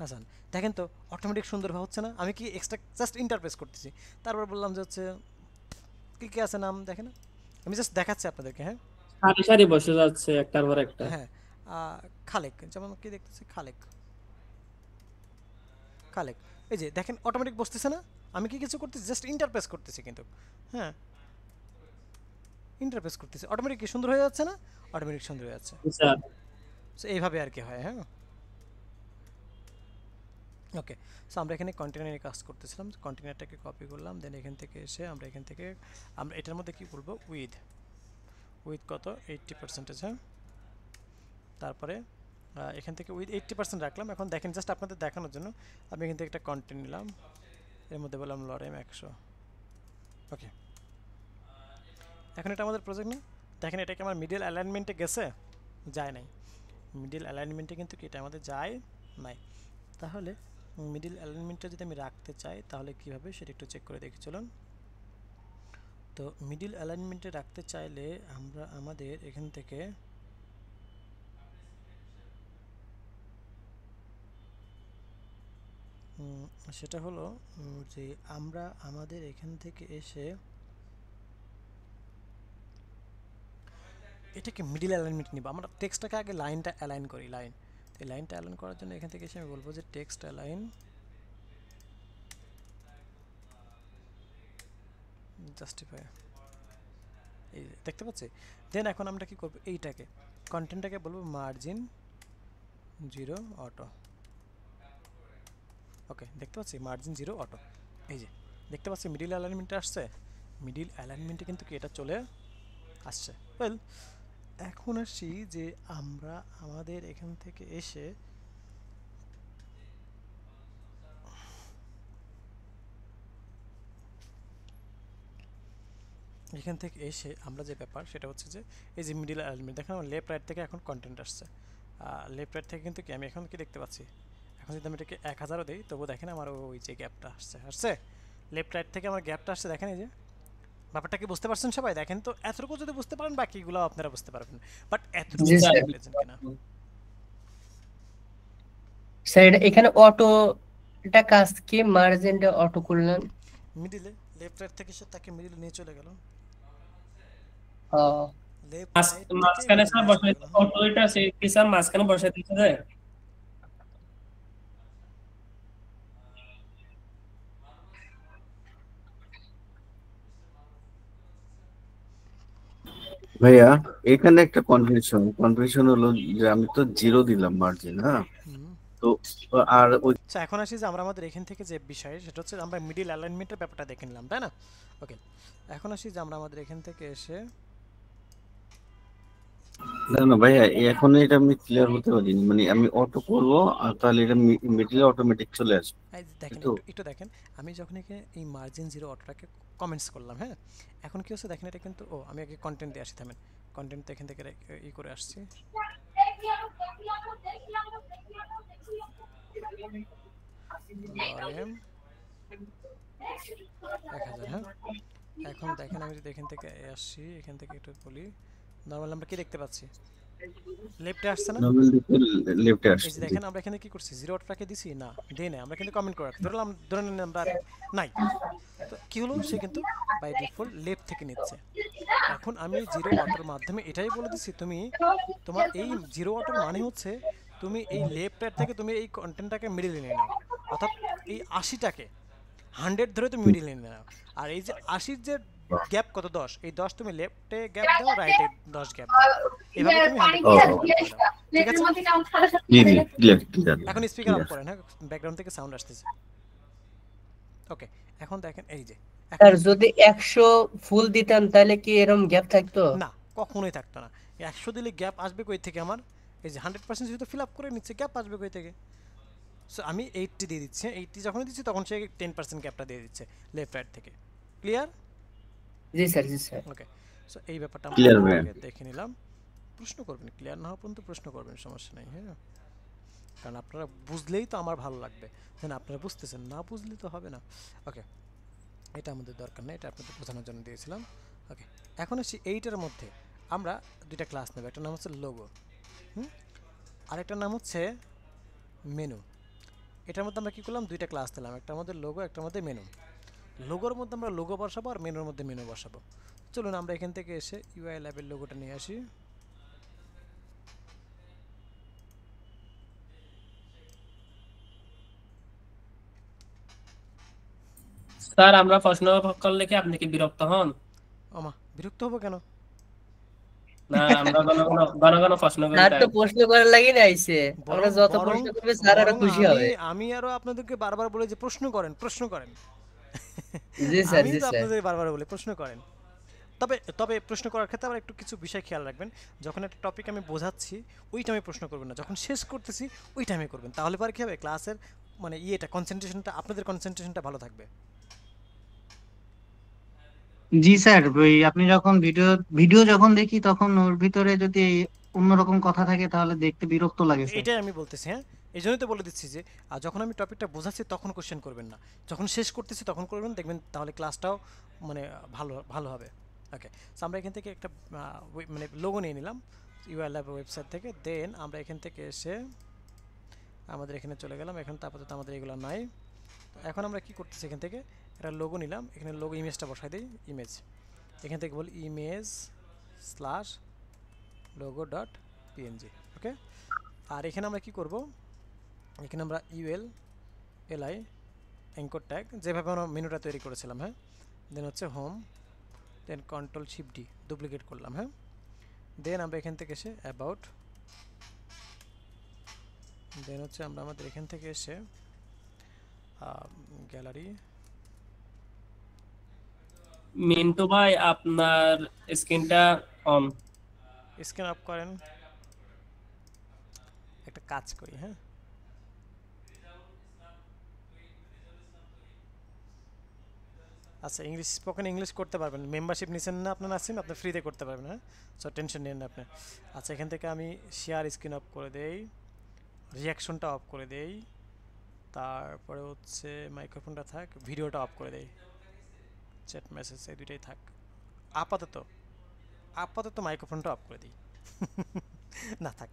হাসান। দেখেন তো অটোমেটিক সুন্দরভাবে হচ্ছে না? আমি কি এক্সট্রা জাস্ট ইন্টারপ্রেস করতেছি। তারপর বললাম যে হচ্ছে কি কি আছে নাম দেখেন, আমি জাস্ট দেখাচ্ছি আপনাদেরকে। হ্যাঁ সারি সারি বসে যাচ্ছে একটার পর একটা। হ্যাঁ, খালেক, যেমন কি দেখতেছি খালেক, খালেক। এই যে দেখেন অটোমেটিক বসতেছে না? আমি কি কিছু করতেছি? জাস্ট ইন্টারপ্রেস করতেছি কিন্তু। হ্যাঁ, ইন্টারপ্রেস করতেছি, অটোমেটিক কি সুন্দর হয়ে যাচ্ছে না? অটোমেটিক সুন্দর হয়ে যাচ্ছে। আচ্ছা সো এইভাবে আর কি হয়। হ্যাঁ, ওকে। সো আমরা এখানে কন্টেনারে কাজ করতেছিলাম, কন্টেনারটাকে কপি করলাম, দেন এখান থেকে এসে আমরা এখান থেকে আমরা এটার মধ্যে কি বলবো, উইথ, উইথ কত 80%। হ্যাঁ, তারপরে এখান থেকে উইথ 80% রাখলাম। এখন দেখেন জাস্ট আপনাদের দেখানোর জন্য আমি এখান থেকে একটা কন্টেন্ট নিলাম, এর মধ্যে বললাম লরেম 100। ওকে, এখন এটা আমাদের প্রজেক্ট না। দেখেন এটা কি আমার মিডল অ্যালাইনমেন্টে গেছে? যায় নাই। মিডল অ্যালাইনমেন্টে কিন্তু কি এটা আমাদের যায় নাই। তাহলে মিডল অ্যালাইনমেন্টটা যদি আমি রাখতে চাই তাহলে কীভাবে সেটা একটু চেক করে দেখি চলুন। তো মিডল অ্যালাইনমেন্টে রাখতে চাইলে আমরা আমাদের এখান থেকে সেটা হলো যে আমরা আমাদের এখান থেকে এসে এটাকে মিডল অ্যালাইনমেন্ট নিব। আমরা টেক্সটটাকে আগে লাইনটা অ্যালাইন করি, লাইন। এই লাইনটা অ্যালাইন করার জন্য এখান থেকে এসে আমি বলবো যে টেক্সট অ্যালাইন, জাস্টিফাই, এই দেখতে পাচ্ছি। দেন এখন আমরা কি করব, এইটাকে কন্টেন্টটাকে বলবো মার্জিন 0 অটো। ওকে, দেখতে পাচ্ছি মার্জিন 0 অটো। এই যে দেখতে পাচ্ছি মিডিল অ্যালাইনমেন্টে আসছে, মিডিল অ্যালাইনমেন্টে কিন্তু কি এটা চলে আসছে। ওয়েল, এখন আসি যে আমরা আমাদের এখান থেকে এসে এখান থেকে এসে আমরা যে ব্যাপার সেটা হচ্ছে যে এই যে মিডিল অ্যালাইনমেন্ট দেখেন লেফট রাইট থেকে এখন কন্টেন্ট আসছে। লেফট রাইট থেকে কিন্তু কি আমি এখন কি দেখতে পাচ্ছি, এখন যদি আমি এটাকে 1000ও দিই তবু দেখেন আমার ওই যে গ্যাপটা আসছে লেফট রাইট থেকে আমার গ্যাপটা আসছে। দেখেন এই যে ব্যাপারটা কি বুঝতে পারছেন সবাই? দেখেন তো এতটুকু যদি বুঝতে পারেন বাকিগুলো আপনারা বুঝতে পারবেন, বাট এতটুকু জি বুঝতে স্যার। পেরেছেন কিনা? স্যার এখানে অটো এটা কাজ কি, মার্জিনটা অটো করলেন? মিডিলে লেফট রাইট থেকে সে তাকে মিডিলে নিয়ে চলে গেল, ও লেফট রাইট থেকে মাঝখানে স্যার মিডিলে চলে বসাইতে গেল। অটো এটা সে কি স্যার মাঝখানে বসাই দিতে যায়? ভাইয়া এখানে একটা কনফিউশন হলো যে আমি তো 0 দিলাম মার্জিন, হ্যাঁ, তো আর ওই আচ্ছা, এখন আসি যে আমরা আমাদের এখান থেকে যে বিষয় সেটা হচ্ছে আমরা মিডিল অ্যালাইনমেন্টের ব্যাপারটা দেখে নিলাম, তাই না? ওকে, এখন আসি যে আমরা আমাদের এখান থেকে এসে না না ভাইয়া এখন এটা আমি ক্লিয়ার হতে পারিনি, মানে আমি অটো করবো আর তাহলে এটা মিডিলে অটোমেটিক চলে আসবে, এই যে দেখেন, তো একটু দেখেন, আমি যখন এখানে এই মার্জিন 0 অটোটাকে কমেন্টস করলাম, হ্যাঁ, এখন কি হচ্ছে দেখেন এটা কিন্তু, আমি আগে কন্টেন্ট দিয়ে আসি, থামেন, কন্টেন্ট এখান থেকে ই করে আসছি, লরেম 1000। হ্যাঁ, এখন দেখেন আমি যদি এখান থেকে আসি, এখান থেকে একটু বলি, নর্মাল আমরা কি দেখতে পাচ্ছি, লেফটে আসছে না? নর্মাল দিকে লেফটে এই আসছে। যে দেখেন আমরা এখানে কি করছি, 0 অটোটাকে দিছি না, দেই না, আমরা কিন্তু কমেন্ট করে রাখছি, ধরে নিন আমরা নাই, তো কি হলো, সে কিন্তু বাই ডিফল্ট লেফট থেকে নিচ্ছে। এখন আমি 0 অটোর মাধ্যমে এটাই বলে দিচ্ছি, তুমি তোমার এই 0 অটোর মানে হচ্ছে তুমি এই লেফট রাইট থেকে তুমি এই কন্টেন্টটাকে মিডিলে নিয়ে নাও, অর্থাৎ এই 80টাকে 100 ধরে তুমি মিডিলে নিয়ে নাও, আর এই যে 80-র যে গ্যাপ কত 10, এই 10 তুমি লেফটে গ্যাপ দাও, রাইটে 10 গ্যাপ দাও, এভাবে তুমি 100% ঠিক আছে? জি জি ক্লিয়ার। এখন স্পিকার অফ করেন, হ্যাঁ, ব্যাকগ্রাউন্ড থেকে সাউন্ড আসতেছে। ওকে, এখন দেখেন এই যে স্যার যদি 100 ফুল দিতেন তাহলে কি এরকম গ্যাপ থাকতো? না, কখনোই থাকতো না। 100 দিলে গ্যাপ আসবে কই থেকে আমার? এই যে 100% যেহেতু ফিল আপ করে নিচ্ছে, গ্যাপ আসবে কই থেকে? সো আমি 80 দিয়ে দিচ্ছি, 80 যখন দিচ্ছি তখন সে 10% গ্যাপটা দিয়ে দিচ্ছে লেফট রাইট থেকে। ক্লিয়ার? জি স্যার, জি স্যার। ওকে, সো এই ব্যাপারটা আমরা Clear, এখান man. থেকে দেখে নিলাম। প্রশ্ন করবেন, ক্লিয়ার না হওয়া পর্যন্ত প্রশ্ন করবেন, সমস্যা নেই। হ্যাঁ, কারণ আপনারা বুঝলেই তো আমার ভালো লাগবে, হ্যাঁ আপনারা বুঝতেছেন, না বুঝলে তো হবে না। ওকে, এটা আমাদের দরকার নেই, এটা আপনাদের বোঝানোর জন্য দিয়েছিলাম। ওকে, এখন আসি এইটার মধ্যে আমরা দুইটা ক্লাস নেব, একটা নাম হচ্ছে লোগো, আরেকটার নাম হচ্ছে মেনু। এটার মধ্যে আমরা কী করলাম, দুইটা ক্লাস দিলাম, একটার মধ্যে লোগো, একটার মধ্যে মেনু। লোগোর মধ্যে আমরা লোগো বসাবো আর মেনুর মধ্যে মেনু বসাবো। চলুন আমরা এখান থেকে এসে ইউআই ল্যাবের লোগোটা নিয়ে আসি। স্যার আমরা প্রশ্ন করলে কি আপনি কি বিরক্ত হন? ওমা, বিরক্ত হবো কেন? না, আমরা ঘন ঘন প্রশ্ন করি স্যার তাই। তো প্রশ্ন করার লাগি না আইছে, আমরা যত প্রশ্ন করবে স্যার আরো খুশি হবে। আমি আরো আপনাদেরকে বারবার বলে যে প্রশ্ন করেন, প্রশ্ন করেন। জি স্যার, আমি জি তো স্যার। আপনাদের বারবার বলে প্রশ্ন করেন। তবে তবে প্রশ্ন করার ক্ষেত্রে আবার একটু কিছু বিষয় খেয়াল রাখবেন। যখন একটা টপিক আমি বোঝাচ্ছি ওই টাইমে প্রশ্ন করবেন না, যখন শেষ করতেছি ওই টাইমে করবেন, তাহলে পরে কী হবে, ক্লাসের মানে ইয়েটা কনসেন্ট্রেশনটা, আপনাদের কনসেন্ট্রেশনটা ভালো থাকবে। জি স্যার, ওই আপনি যখন ভিডিও যখন দেখি তখন ওর ভিতরে যদি অন্যরকম কথা থাকে তাহলে দেখতে বিরক্ত লাগে স্যার। এটাই আমি বলতেছি, হ্যাঁ এই জন্যই তো বলে দিচ্ছি যে যখন আমি টপিকটা বোঝাচ্ছি তখন কোশ্চেন করবেন না, যখন শেষ করতেছি তখন করবেন, দেখবেন তাহলে ক্লাসটাও মানে ভালো ভালো হবে। ওকে, সো আমরা এখান থেকে একটা মানে লোগো নিয়ে নিলাম ইউআই ল্যাব ওয়েবসাইট থেকে। দেন আমরা এখান থেকে এসে আমাদের এখানে চলে গেলাম, এখন তো আপাতত আমাদের এগুলো নাই। এখন আমরা কি করতেছি, এখান থেকে একটা লোগো নিলাম, এখানে লোগো ইমেজটা বসাই দিই, ইমেজ এখান থেকে বলি image slash logo dot PNG. Okay, আর এখানে আমরা কি করব, এখানে আমরা ইউএল এলআই অ্যাঙ্কর ট্যাগ যেভাবে আমরা মেনুটা তৈরি করেছিলাম, হ্যাঁ দেন হচ্ছে হোম, দেন কন্ট্রোল শিফট ডি ডুপ্লিকেট করলাম, হ্যাঁ দেন আমরা এখান থেকে এসে অ্যাবাউট, দেন হচ্ছে আমরা আমাদের এখান থেকে এসে গ্যালারি। মিন্টু ভাই আপনার স্ক্রিনটা অন। স্ক্যান অফ করেন, একটা কাজ করি, হ্যাঁ আচ্ছা ইংলিশ, স্পোকেন ইংলিশ করতে পারবেন, মেম্বারশিপ নিছেন না আপনার, আছেন আপনি ফ্রিতে করতে পারবেন, হ্যাঁ সো টেনশন নেন না আপনি। আচ্ছা এখান থেকে আমি শেয়ার স্ক্রিন অফ করে দেই, রিয়াকশনটা অফ করে দেই, তারপরে হচ্ছে মাইক্রোফোনটা থাক, ভিডিওটা অফ করে দেই, চ্যাট মেসেজ এই দুইটাই থাক। আপাতত আপাতত মাইক্রোফোনটা অফ করে দিই না থাক,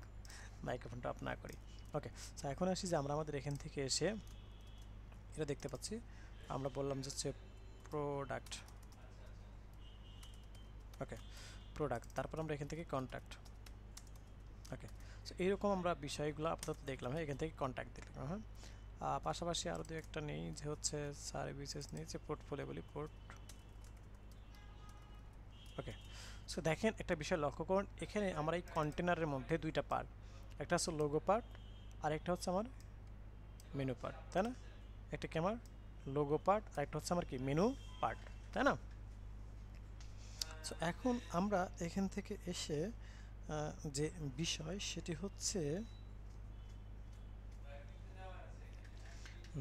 মাইক্রোফোনটা অফ না করি। ওকে, সো এখন আসি যে আমরা আমাদের এখান থেকে এসে এটা দেখতে পাচ্ছি, আমরা বললাম যে হচ্ছে প্রোডাক্ট। ওকে, প্রোডাক্ট, তারপর আমরা এখান থেকে কন্ট্যাক্ট। ওকে, সো এইরকম আমরা বিষয়গুলো আপাতত দেখলাম, হ্যাঁ এখান থেকে কন্ট্যাক্ট দেখলাম, হ্যাঁ পাশাপাশি আরও দু একটা নেই, যে হচ্ছে সার্ভিসেস নেই, যে পোর্টফোলিও বলি পোর্ট। ওকে, সো দেখেন একটা বিষয় লক্ষ্য করুন, এখানে আমার এই কন্টেনারের মধ্যে দুইটা পার্ট, একটা হচ্ছে লোগো পার্ট আর একটা হচ্ছে আমার মেনু পার্ট, তাই না? একটা কি আমার লোগো পার্ট আর একটা হচ্ছে আমার কি মেনু পার্ট, তাই না? সো এখন আমরা এখান থেকে এসে যে বিষয় সেটি হচ্ছে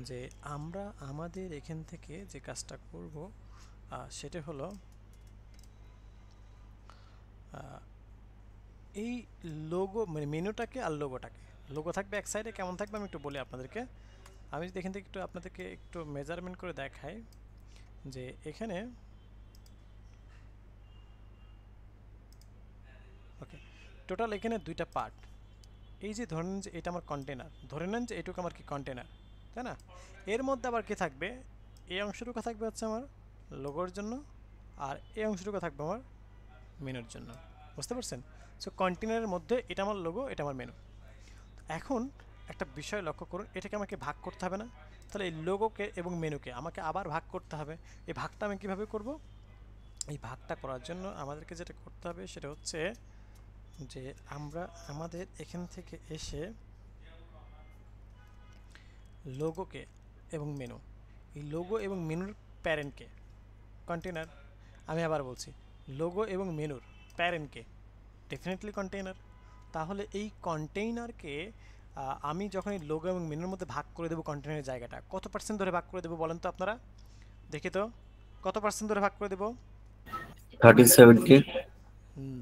যে আমরা আমাদের এখান থেকে যে কাজটা করব সেটা হলো এই লোগো মানে মেনুটাকে আর লোগোটাকে, লোগো থাকবে এক সাইডে, কেমন থাকবে আমি একটু বলি আপনাদেরকে। আমি যদি এখান থেকে একটু আপনাদেরকে একটু মেজারমেন্ট করে দেখাই, যে এখানে ওকে টোটাল এখানে দুইটা পার্ট, এই যে ধরে নেন যে এটা আমার কন্টেনার, ধরে নেন যে এটুকু আমার কি কন্টেনার, তাই না? এর মধ্যে আবার কি থাকবে, এই অংশটুকু থাকবে হচ্ছে আমার লোগোর জন্য, আর এই অংশটুকু থাকবে আমার মেনুর জন্য, বুঝতে পারছেন? সো কন্টেনারের মধ্যে এটা আমার লোগো, এটা আমার মেনু। এখন একটা বিষয় লক্ষ্য করুন, এটাকে আমাকে ভাগ করতে হবে না? তাহলে এই লোগোকে এবং মেনুকে আমাকে আবার ভাগ করতে হবে। এই ভাগটা আমি কীভাবে করব? এই ভাগটা করার জন্য আমাদেরকে যেটা করতে হবে সেটা হচ্ছে যে আমরা আমাদের এখান থেকে এসে লোগোকে এবং মেনু, এই লোগো এবং মেনুর প্যারেন্টকে কন্টেনার, আমি আবার বলছি লোগো এবং মেনুর প্যারেন্টকে ডেফিনেটলি কন্টেইনার। তাহলে এই কন্টেইনারকে আমি যখন এই লোগো এবং মেনুর মধ্যে ভাগ করে দেবো, কন্টেইনারের জায়গাটা কত পার্সেন্ট ধরে ভাগ করে দেবো বলেন তো আপনারা, দেখি তো কত পার্সেন্ট ধরে ভাগ করে দেবো? 30-70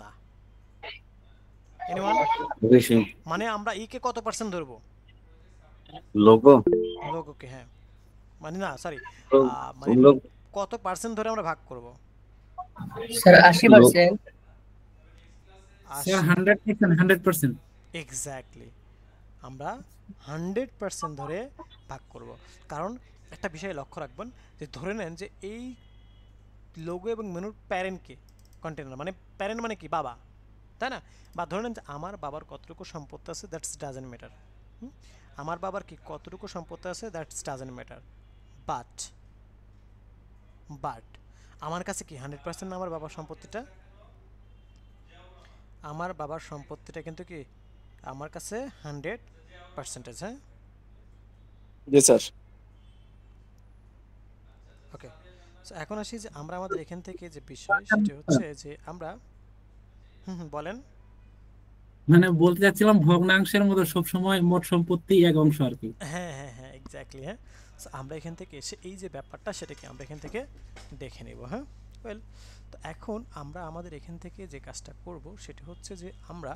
না, এনিওয়ান? বেশি। মানে আমরা কে কত পার্সেন্ট ধরবো? লোগো লোগোকে, হ্যাঁ, মানে না সরি, তো মানে লোক কত পার্সেন্ট ধরে আমরা ভাগ করব? স্যার 80%। স্যার 100%, 100%। এক্স্যাক্টলি, আমরা 100% ধরে ভাগ করব। কারণ একটা বিষয় লক্ষ্য রাখবেন যে ধরে নেন যে এই লোগো এবং মেনুর প্যারেন্টকে কন্টেনার, মানে প্যারেন্ট মানে কি, বাবা, তাই না? বা ধরে নেন যে আমার বাবার কতটুকু সম্পত্তি আছে, দ্যাটস ডাজেন্ট ম্যাটার। আমার বাবার কি কতটুকু সম্পত্তি আছে, that's doesn't matter. But but আমার কাছে কি 100% না আমার বাবার সম্পত্তিটা? আমার বাবার সম্পত্তিটা কিন্তু কি আমার কাছে 100%, হ্যাঁ? জি স্যার। ওকে, সো এখন আসি যে আমরা আমাদের এখান থেকে যে বিষয় সেটা হচ্ছে যে আমরা বলেন। মানে বলতে চাচ্ছিলাম ভগ্নাংশের মতো সবসময় মোট সম্পত্তি এক অংশ আর কি। হ্যাঁ হ্যাঁ হ্যাঁ, এক্স্যাক্টলি, হ্যাঁ। সো আমরা এখান থেকে এসে এই যে ব্যাপারটা সেটাকে আমরা এখান থেকে দেখে নেব, হ্যাঁ। ওয়েল, তো এখন আমরা আমাদের এখান থেকে যে কাজটা করব সেটা হচ্ছে যে আমরা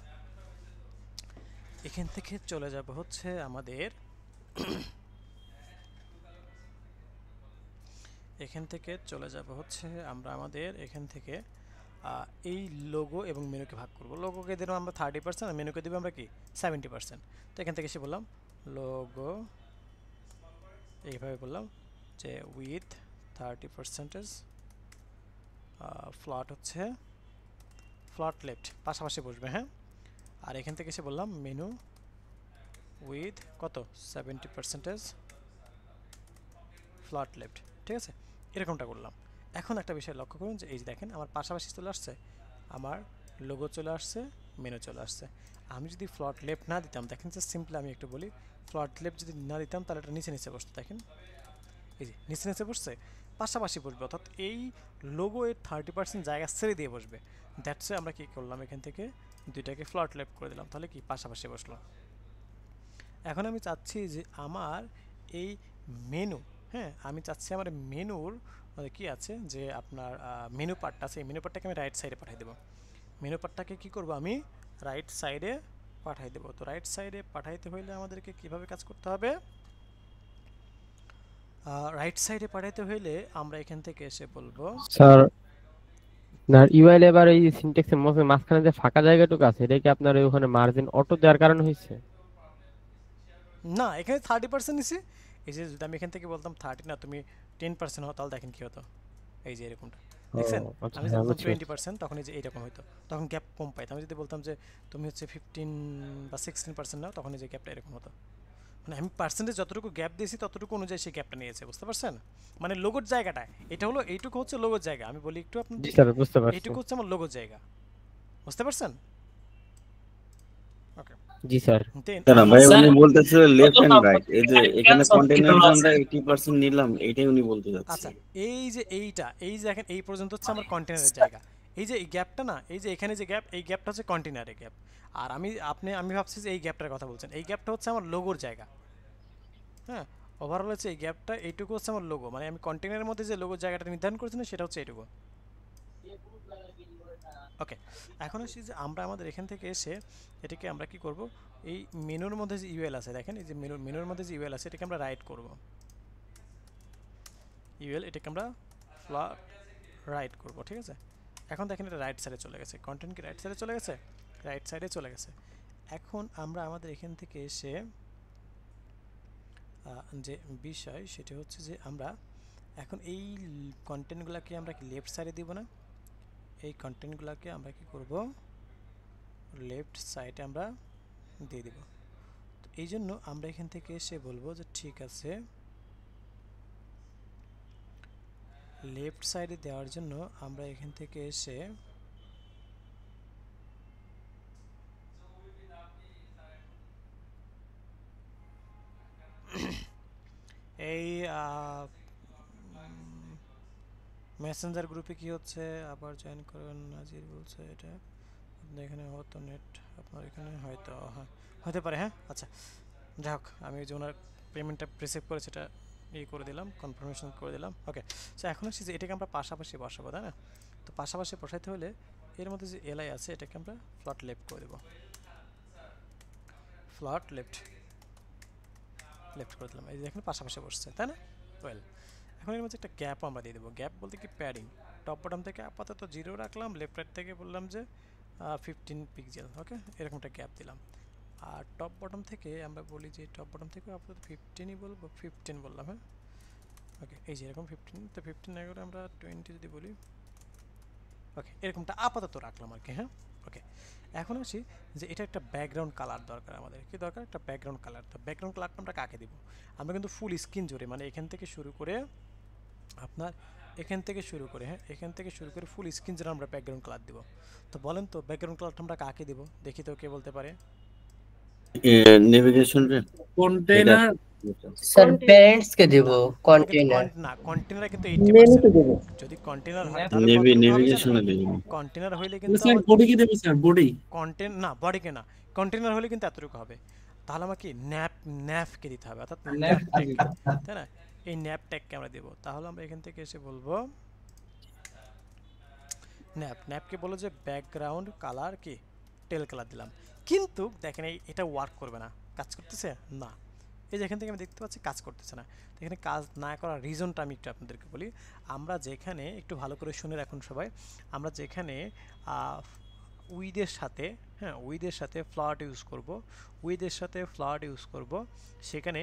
এখান থেকে চলে যাব হচ্ছে আমাদের এখান থেকে চলে যাব হচ্ছে আমরা আমাদের এখান থেকে এই লোগো এবং মেনুকে ভাগ করব। লোগোকে দিলাম আমরা 30% আর মেনুকে দেবো আমরা কি 70%। তো এখান থেকে এসে বললাম লোগো, এইভাবে বললাম যে উইথ 30%, ফ্লট হচ্ছে ফ্লট লেফট, পাশাপাশি বসবে, হ্যাঁ। আর এখান থেকে এসে বললাম মেনু উইথ কত 70% ফ্লট লেফট, ঠিক আছে, এরকমটা করলাম। এখন একটা বিষয় লক্ষ্য করুন যে এই যে দেখেন আমার পাশাপাশি চলে আসছে, আমার লোগো চলে আসছে, মেনু চলে আসছে। আমি যদি ফ্লট লেফট না দিতাম, দেখেন যে সিম্পলি আমি একটু বলি, ফ্লট লেফট যদি না দিতাম তাহলে এটা নিচে নিচে বসতো, দেখেন এই যে নিচে নিচে বসছে, পাশাপাশি বসবে, অর্থাৎ এই লোগো এর 30% জায়গা ছেড়ে দিয়ে বসবে। দ্যাটস আমরা কি করলাম, এখান থেকে দুইটাকে ফ্লট লেফট করে দিলাম, তাহলে কি পাশাপাশি বসলো। এখন আমি চাচ্ছি যে আমার এই মেনু, হ্যাঁ, আমি চাচ্ছি আমার মেনুর কি আছে যে আপনার মেনু পার্টটা আছে, এই মেনু পার্টটাকে আমি রাইট সাইডে পাঠিয়ে দেবো। মেনু পার্টটাকে কী করবো, আমি রাইট সাইডে পাঠিয়ে দেবো। তো রাইট সাইডে পাঠাইতে হইলে আমাদেরকে কিভাবে কাজ করতে হবে? রাইট সাইডে পাঠাইতে হইলে আমরা এখান থেকে এসে বলবো স্যার না ইউআইএল এবার এই সিনট্যাক্সের মধ্যে মাঝখানে যে ফাঁকা জায়গাটুকু আছে এটা কি আপনার ওখানে মার্জিন অটো দেওয়ার কারণে হয়েছে? না, এখানে 30% নিছি। এই যে যদি আমি এখান থেকে বলতাম 30 না তুমি 10% হও, তাহলে দেখেন কি হতো, এই যে এরকমটা দেখছেন। আচ্ছা, আমি যদি হ্যাঁ, বলতাম বুঝছি। 20% তখন এই যে এইরকম হতো, তখন গ্যাপ কম পাইতাম। আমি যদি বলতাম যে তুমি হচ্ছে 15 বা 16% নাও, তখন এই যে গ্যাপটা এরকম হতো। মানে আমি পার্সেন্টেজ যতটুকু গ্যাপ দিয়েছি ততটুকু অনুযায়ী সেই গ্যাপটা নিয়েছে, বুঝতে পারছেন? মানে লোগোর জায়গাটা এটা হলো, এইটুকু হচ্ছে লোগোর জায়গা। আমি বলি একটু জি আপনাদের, স্যার, বুঝতে পারছি। এইটুকু হচ্ছে আমার লোগোর জায়গা, বুঝতে পারছেন? ওকে, জি স্যার। দেন না ভাই, স্যার, উনি বলতেছে লেফট এন্ড রাইট, এই যে এখানে একটা কন্টেইনার যে আমরা আছে। 80% নিলাম, এটাই উনি বলতে যাচ্ছে। আচ্ছা, এই যে এইটা, এই যে দেখেন এই পর্যন্ত হচ্ছে আমার কন্টেনারের জায়গা। এই যে এই গ্যাপটা না, এই যে এখানে যে গ্যাপ, এই গ্যাপটা হচ্ছে কন্টেনারের গ্যাপ। আর আমি ভাবছি যে এই গ্যাপটার কথা বলছেন, এই গ্যাপটা হচ্ছে আমার লোগোর জায়গা, হ্যাঁ। ওভারঅল হচ্ছে এই গ্যাপটা, এইটুকু হচ্ছে আমার লোগো, মানে আমি কন্টেনারের মধ্যে যে লোগোর জায়গাটা নির্ধারণ করেছি না সেটা হচ্ছে এইটুকু। ওকে, এখন আসি যে আমরা আমাদের এখান থেকে এসে এটাকে আমরা কি করব, এই মেনুর মধ্যে যে ইউএল আছে, দেখেন এই যে মেনুর মধ্যে যে ইউএল আছে এটাকে আমরা রাইট করব। ইউএল এটাকে আমরা রাইট করব, ঠিক আছে। এখন দেখেন এটা রাইট সাইডে চলে গেছে, কন্টেন্ট কি রাইট সাইডে চলে গেছে, রাইট সাইডে চলে গেছে। এখন আমরা আমাদের এখান থেকে এসে যে বিষয় সেটা হচ্ছে যে আমরা এখন এই কন্টেন্টগুলোকে আমরা কি লেফট সাইডে দিব না, এই কন্টেন্টগুলোকে আমরা কি করব, লেফট সাইডে আমরা দিয়ে দিব। তো এই জন্য আমরা এখান থেকে এসে বলবো যে ঠিক আছে, লেফট সাইডে দেওয়ার জন্য আমরা এখান থেকে এসে এই মেসেঞ্জার গ্রুপে কি হচ্ছে, আবার জয়েন করবেন নাজির বলছে, এটা এখানে হয়তো নেট আপনার এখানে হয়তো হ্যাঁ হতে পারে, হ্যাঁ আচ্ছা যাই হোক, আমি যে ওনার পেমেন্টটা রিসিভ করে সেটা করে দিলাম, কনফার্মেশন করে দিলাম। ওকে, সো এখন হচ্ছে যে এটাকে আমরা পাশাপাশি বসাবো, তাই না? তো পাশাপাশি বসাইতে হলে এর মধ্যে যে এলআই আছে এটাকে আমরা ফ্লট লেফট করে দেবো, ফ্লট লেফট করে দিলাম। এই যে দেখেন পাশাপাশি বসছে, তাই না? ওয়েল, এখন এর মধ্যে একটা গ্যাপ আমরা দিয়ে দেবো। গ্যাপ বলতে কি প্যাডিং, টপ বটম থেকে আপাতত 0 রাখলাম, লেফট রাইট থেকে বললাম যে 15 পিক্সেল। ওকে, এরকম একটা গ্যাপ দিলাম। আর টপ বটম থেকে আমরা বলি যে টপ বটম থেকে আপাতত 15ই বলবো, 15 বললাম, হ্যাঁ ওকে। এই যে এরকম 15, তো 15 না করে আমরা 20 যদি বলি, ওকে এরকমটা আপাতত রাখলাম আর কি, হ্যাঁ ওকে। এখন আসি যে এটা একটা ব্যাকগ্রাউন্ড কালার দরকার আমাদের, কি দরকার? একটা ব্যাকগ্রাউন্ড কালার। তো ব্যাকগ্রাউন্ড কালারটা আমরা কাকে দিব? আমরা কিন্তু ফুল স্ক্রিন জুড়ে, মানে এখান থেকে শুরু করে আপনার এখান থেকে শুরু করে, হ্যাঁ এখান থেকে শুরু করে ফুল স্ক্রিন জুড়ে আমরা ব্যাকগ্রাউন্ড কালার দিব। তো বলেন তো ব্যাকগ্রাউন্ড কালারটা আমরা কাকে দিব? দেখি তো কে বলতে পারে। নেভিগেশন রে কন্টেইনার স্যার প্যারেন্টস কে দেব কন্টেইনার না, কন্টেইনার কিন্তু মেনুতে 80%। দেবো। যদি কন্টেইনার হয় তাহলে নেভিগেশনে দেব। কন্টেইনার হইলে কিন্তু স্যার বডি কি দেব স্যার? বডি কন্টেন্ট না, বডিকে না, কন্টেইনার হলে কিন্তু এতটুকু হবে। তাহলে আমাকে ন্যাপকে দিতে হবে, অর্থাৎ ন্যাপ ট্যাগ, তাই না? এই ন্যাপ ট্যাগকে আমরা দেব। তাহলে আমরা এখান থেকে এসে বলবো ন্যাপকে বলো যে ব্যাকগ্রাউন্ড কালার কি টেল কালার দিলাম। কিন্তু দেখেন এটা ওয়ার্ক করবে না, কাজ করতেছে না। এই যে এখান থেকে আমি দেখতে পাচ্ছি কাজ করতেছে না। এখানে কাজ না করার রিজনটা আমি একটু আপনাদেরকে বলি। আমরা যেখানে একটু ভালো করে শুনে রাখুন সবাই, আমরা যেখানে উইদের সাথে, হ্যাঁ উইদের সাথে ফ্লট ইউজ করব, সেখানে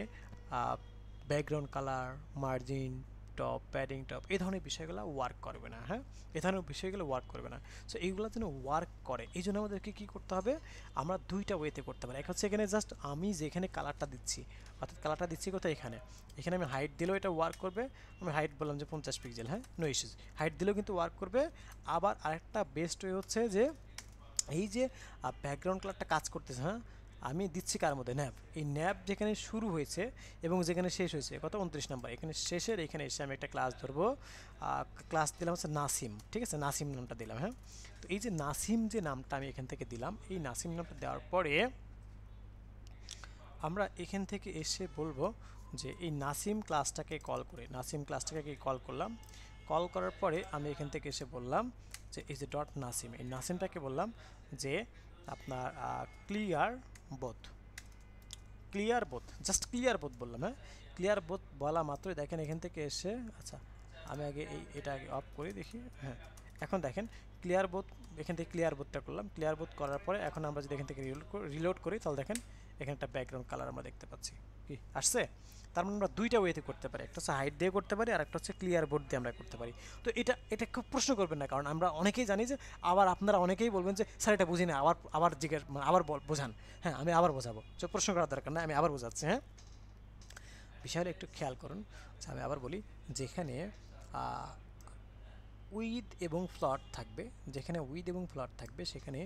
background colour, margin top, padding top, এই ধরনের বিষয়গুলো ওয়ার্ক করবে না, হ্যাঁ এই ধরনের বিষয়গুলো ওয়ার্ক করবে না। সো এইগুলো যেন ওয়ার্ক করে এই জন্য আমাদেরকে কী করতে হবে? আমরা দুইটা ওয়েতে করতে পারি। এক হচ্ছে এখানে জাস্ট আমি যেখানে কালারটা দিচ্ছি, অর্থাৎ কালারটা দিচ্ছি কোথায়? এখানে আমি হাইট দিলেও এটা ওয়ার্ক করবে। আমি হাইট বললাম যে 50 পিক্সেল, হ্যাঁ নো ইস্যুজ, হাইট দিলেও কিন্তু ওয়ার্ক করবে। আবার আরেকটা বেস্ট ওয়ে হচ্ছে যে এই যে ব্যাকগ্রাউন্ড কালারটা কাজ করতেছে, হ্যাঁ আমি দিচ্ছি কার মধ্যে? ন্যাপ। এই ন্যাপ যেখানে শুরু হয়েছে এবং যেখানে শেষ হয়েছে, কত 29 নাম্বার, এখানে শেষের এখানে এসে আমি একটা ক্লাস ধরবো, ক্লাস দিলাম হচ্ছে নাসিম, ঠিক আছে? নাসিম নামটা দিলাম, হ্যাঁ। তো এই যে নাসিম যে নামটা আমি এখান থেকে দিলাম, এই নাসিম নামটা দেওয়ার পরে আমরা এখান থেকে এসে বলবো যে এই নাসিম ক্লাসটাকে কল করলাম। কল করার পরে আমি এখান থেকে এসে বললাম যে এই যে ডট নাসিম, এই নাসিমটাকে বললাম যে আপনার clear both, just clear both বললাম, হ্যাঁ ক্লিয়ার বোথ বলা মাত্রই দেখেন এখান থেকে এসে, আচ্ছা আমি আগে এটা আগে অফ করি দেখি, হ্যাঁ এখন দেখেন ক্লিয়ার বোথ, এখান থেকে ক্লিয়ার বোথটা করলাম। ক্লিয়ার বোথ করার পরে এখন আমরা যদি এখান থেকে রিলোড করি তাহলে দেখেন এখানে একটা ব্যাকগ্রাউন্ড কালার আমরা দেখতে পাচ্ছি, কি আসছে? তার মানে আমরা দুইটা ওয়েতে করতে পারি, একটা হচ্ছে হাইট দিয়ে করতে পারি আর একটা হচ্ছে ক্লিয়ার বোর্ড দিয়ে আমরা করতে পারি। তো এটা খুব প্রশ্ন করবেন না, কারণ আমরা অনেকেই জানি যে, আবার আপনারা অনেকেই বলবেন যে স্যার এটা বুঝি না, আবার জিজ্ঞেস মানে আবার বোঝান। হ্যাঁ আমি আবার বোঝাবো, তো প্রশ্ন করার দরকার না, আমি আবার বোঝাচ্ছি। হ্যাঁ বিষয়টা একটু খেয়াল করুন। আমি আবার বলি, যেখানে উইথ এবং ফ্লট থাকবে, সেখানে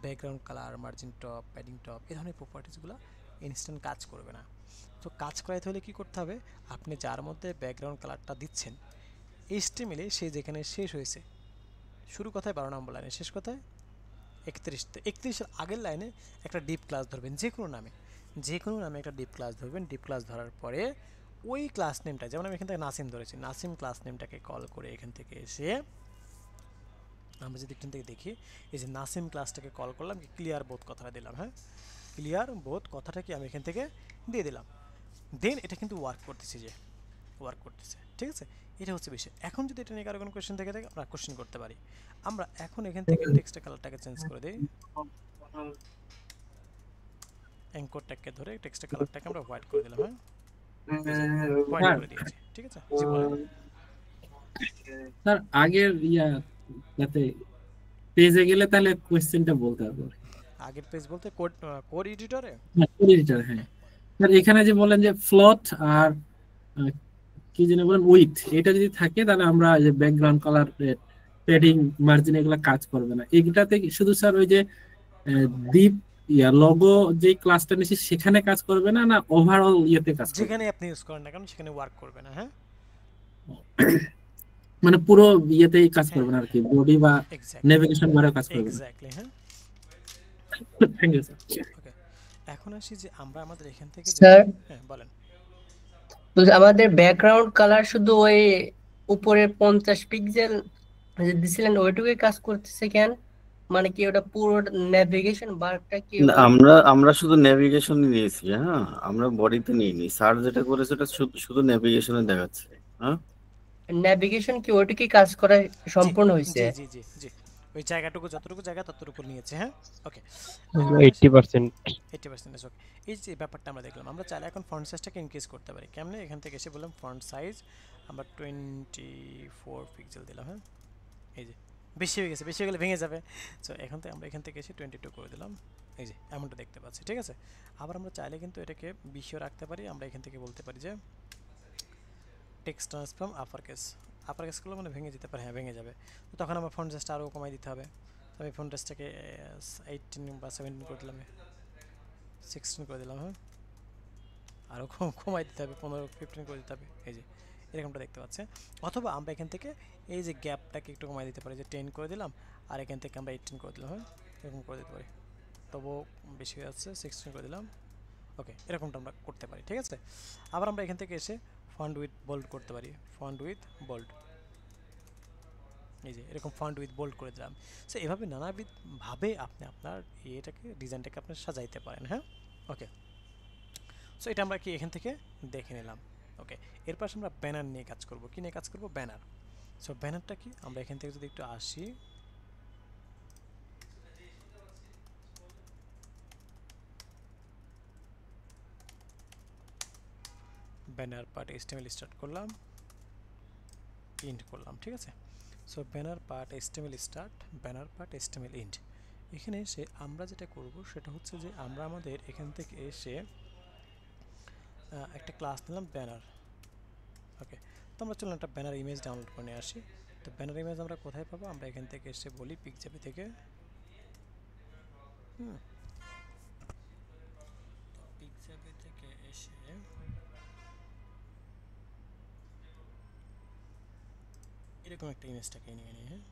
background colour, margin top, padding top, এই ধরনের প্রপার্টিসগুলো ইনস্ট্যান্ট কাজ করবে না। তো কাজ করাইতে হলে কী করতে হবে? আপনি যার মধ্যে ব্যাকগ্রাউন্ড কালারটা দিচ্ছেন, HTML-এ সে যেখানে শেষ হয়েছে, শুরু কথায় 12 নম্বর লাইনে, শেষ কথায় 31, তো 31-এর আগের লাইনে একটা ডিপ ক্লাস ধরবেন, যে কোনো নামে একটা ডিপ ক্লাস ধরবেন। ডিপ ক্লাস ধরার পরে ওই ক্লাস নেমটা, যেমন আমি এখান থেকে নাসিম ধরেছি, নাসিম ক্লাস নেমটাকে কল করে এখান থেকে এসে আমরা যদি এখান থেকে দেখি, এই যে নাসিম ক্লাসটাকে কল করলাম, ক্লিয়ার বোথ কথাটা দিলাম, হ্যাঁ ক্লিয়ার বোথ কথাটা কি আমি এখান থেকে দিয়ে দিলাম। দেন এটা কিন্তু ওয়ার্ক করতেছে, ঠিক আছে? এটা হচ্ছে বিষয়। এখন যদি এটা নিয়ে কারো কোনো কোয়েশ্চেন থেকে থাকে আমরা কোয়েশ্চেন করতে পারি। আমরা এখন এখান থেকে টেক্সটের কালারটাকে চেঞ্জ করে দিই, অ্যাঙ্কর ট্যাগকে ধরে টেক্সটের কালারটাকে আমরা হোয়াইট করে দিলাম, হ্যাঁ হোয়াইট করে দিয়েছি, ঠিক আছে? জি বলেন স্যার। আগের যাতে পেজে গেলে তাহলে কোশ্চেনটা বলতে হবে। আগের পেজ বলতে কোড এডিটরে, হ্যাঁ স্যার। এখানে যে বলেন যে ফ্লট আর কি যেন বলেন উইথ, এটা যদি থাকে তাহলে আমরা যে ব্যাকগ্রাউন্ড কালার, প্যাডিং, মার্জিন এগুলো কাজ করবে না। এইটাতে শুধু স্যার ওই যে ডিপ লোগো যে ক্লাসটা নিছি সেখানে কাজ করবে না, না ওভারঅল ইয়েতে কাজ করবে? যেখানে আপনি ইউজ করেন না কারণ সেখানে ওয়ার্ক করবে না, হ্যাঁ মানে পুরো ইয়েতেই কাজ করবে না আর কি, বডি বা নেভিগেশন বারে কাজ করবে না। এক্স্যাক্টলি, হ্যাঁ থ্যাংক ইউ স্যার। ওকে, এখন আসি যে আমরা আমাদের এখান থেকে যে স্যার হ্যাঁ বলেন। বলছি আমাদের ব্যাকগ্রাউন্ড কালার শুধু ওই উপরের 50 পিক্সেল যে দিছিলেন ওইটুকুই কাজ করতেছে কেন? মানে কি ওটা পুরো নেভিগেশন বারটা কি না, ওই আমরা শুধু নেভিগেশনই নিয়েছি, হ্যাঁ, আমরা বডিতে নিইনি। স্যার যেটা করেছে ওটা শুধু নেভিগেশনে দেখাচ্ছে। হ্যাঁ, নেভিগেশন কি ওইটুকুই কাজ করা জি সম্পূর্ণ হয়েছে? জি জি জি জি, ওই জায়গাটুকু যতটুকু জায়গা ততটুকু নিয়েছে। হ্যাঁ, ওকে, 80%। 80% ওকে। এই যে ব্যাপারটা আমরা দেখলাম, আমরা চাইলে এখন ফন্ট সাইজটাকে ইনক্রিজ করতে পারি। কেমনে? এখান থেকে এসে বললাম ফন্ট সাইজ আমরা 24 পিক্সেল দিলাম। হ্যাঁ, এই যে বেশি হয়ে গেছে, বেশি হয়ে গেলে ভেঙে যাবে। সো এখন থেকে আমরা এখান থেকে এসে 22 করে দিলাম। এই যে এমনটা দেখতে পাচ্ছি, ঠিক আছে। আবার আমরা চাইলে কিন্তু এটাকে 20 রাখতে পারি। আমরা এখান থেকে বলতে পারি যে টেক্সট ট্রান্সফর্ম আপার কেস। আপার কেসগুলো মানে ভেঙে যেতে পারে, হ্যাঁ ভেঙে যাবে। তো তখন আমার ফন্ট সাইজটা আরও কমাই দিতে হবে। তো আমি ফন্ট সাইজটাকে 18 বা 17 করে দিলাম, 16 করে দিলাম। হ্যাঁ, আরও কমাই দিতে হবে, 15-15 করে দিতে হবে। এই যে এরকমটা দেখতে পাচ্ছে। অথবা আমরা এখান থেকে এই যে গ্যাপটাকে একটু কমাই দিতে পারি, যে 10 করে দিলাম, আর এখান থেকে আমরা 18 করে দিলাম। হ্যাঁ, এরকম করে দিতে পারি। তবুও বেশি হয়ে যাচ্ছে, 16 করে দিলাম। ওকে, এরকমটা আমরা করতে পারি, ঠিক আছে। আবার আমরা এখান থেকে এসে ফন্ট উইথ বোল্ড করতে পারি, ফন্ট উইথ বোল্ড। এই যে এরকম ফন্ট উইথ বোল্ড করে দিলাম। সো এভাবে নানাবিধভাবে আপনি আপনার এটাকে ডিজাইনটাকে আপনি সাজাইতে পারেন। হ্যাঁ, ওকে। সো এটা আমরা কি এখান থেকে দেখে নিলাম। ওকে, এরপর আমরা ব্যানার নিয়ে কাজ করব। কি নিয়ে কাজ করব? ব্যানার। সো ব্যানারটা কি? আমরা এখান থেকে যদি একটু আসি, ব্যানার পার্ট HTML স্টার্ট করলাম, ইন্ড করলাম, ঠিক আছে। So banner part HTML start, banner part HTML ইন্ড। এখানে এসে আমরা যেটা করব সেটা হচ্ছে যে আমরা আমাদের এখান থেকে এসে একটা ক্লাস নিলাম ব্যানার। ওকে, তো আমরা চলুন একটা ব্যানার ইমেজ ডাউনলোড করে নিয়ে আসি। তো ব্যানার ইমেজ আমরা কোথায় পাবো? আমরা এখান থেকে এসে বলি পিকজাবি থেকে, পিকজাবি থেকে এসে এরকম একটা ইমেজটাকে নিয়ে নিই। হ্যাঁ,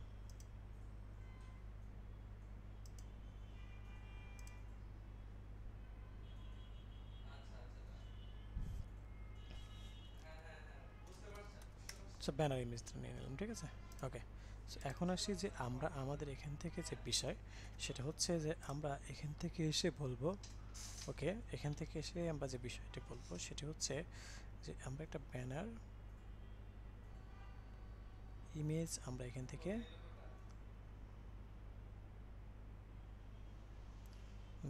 সো ব্যানার ইমেজটা নিয়ে নিলাম, ঠিক আছে। ওকে, সো এখন আসি যে আমরা আমাদের এখান থেকে যে বিষয় সেটা হচ্ছে যে আমরা এখান থেকে এসে বলবো, ওকে, এখান থেকে এসে আমরা যে বিষয়টি বলবো সেটি হচ্ছে যে আমরা একটা ব্যানার ইমেজ আমরা এখান থেকে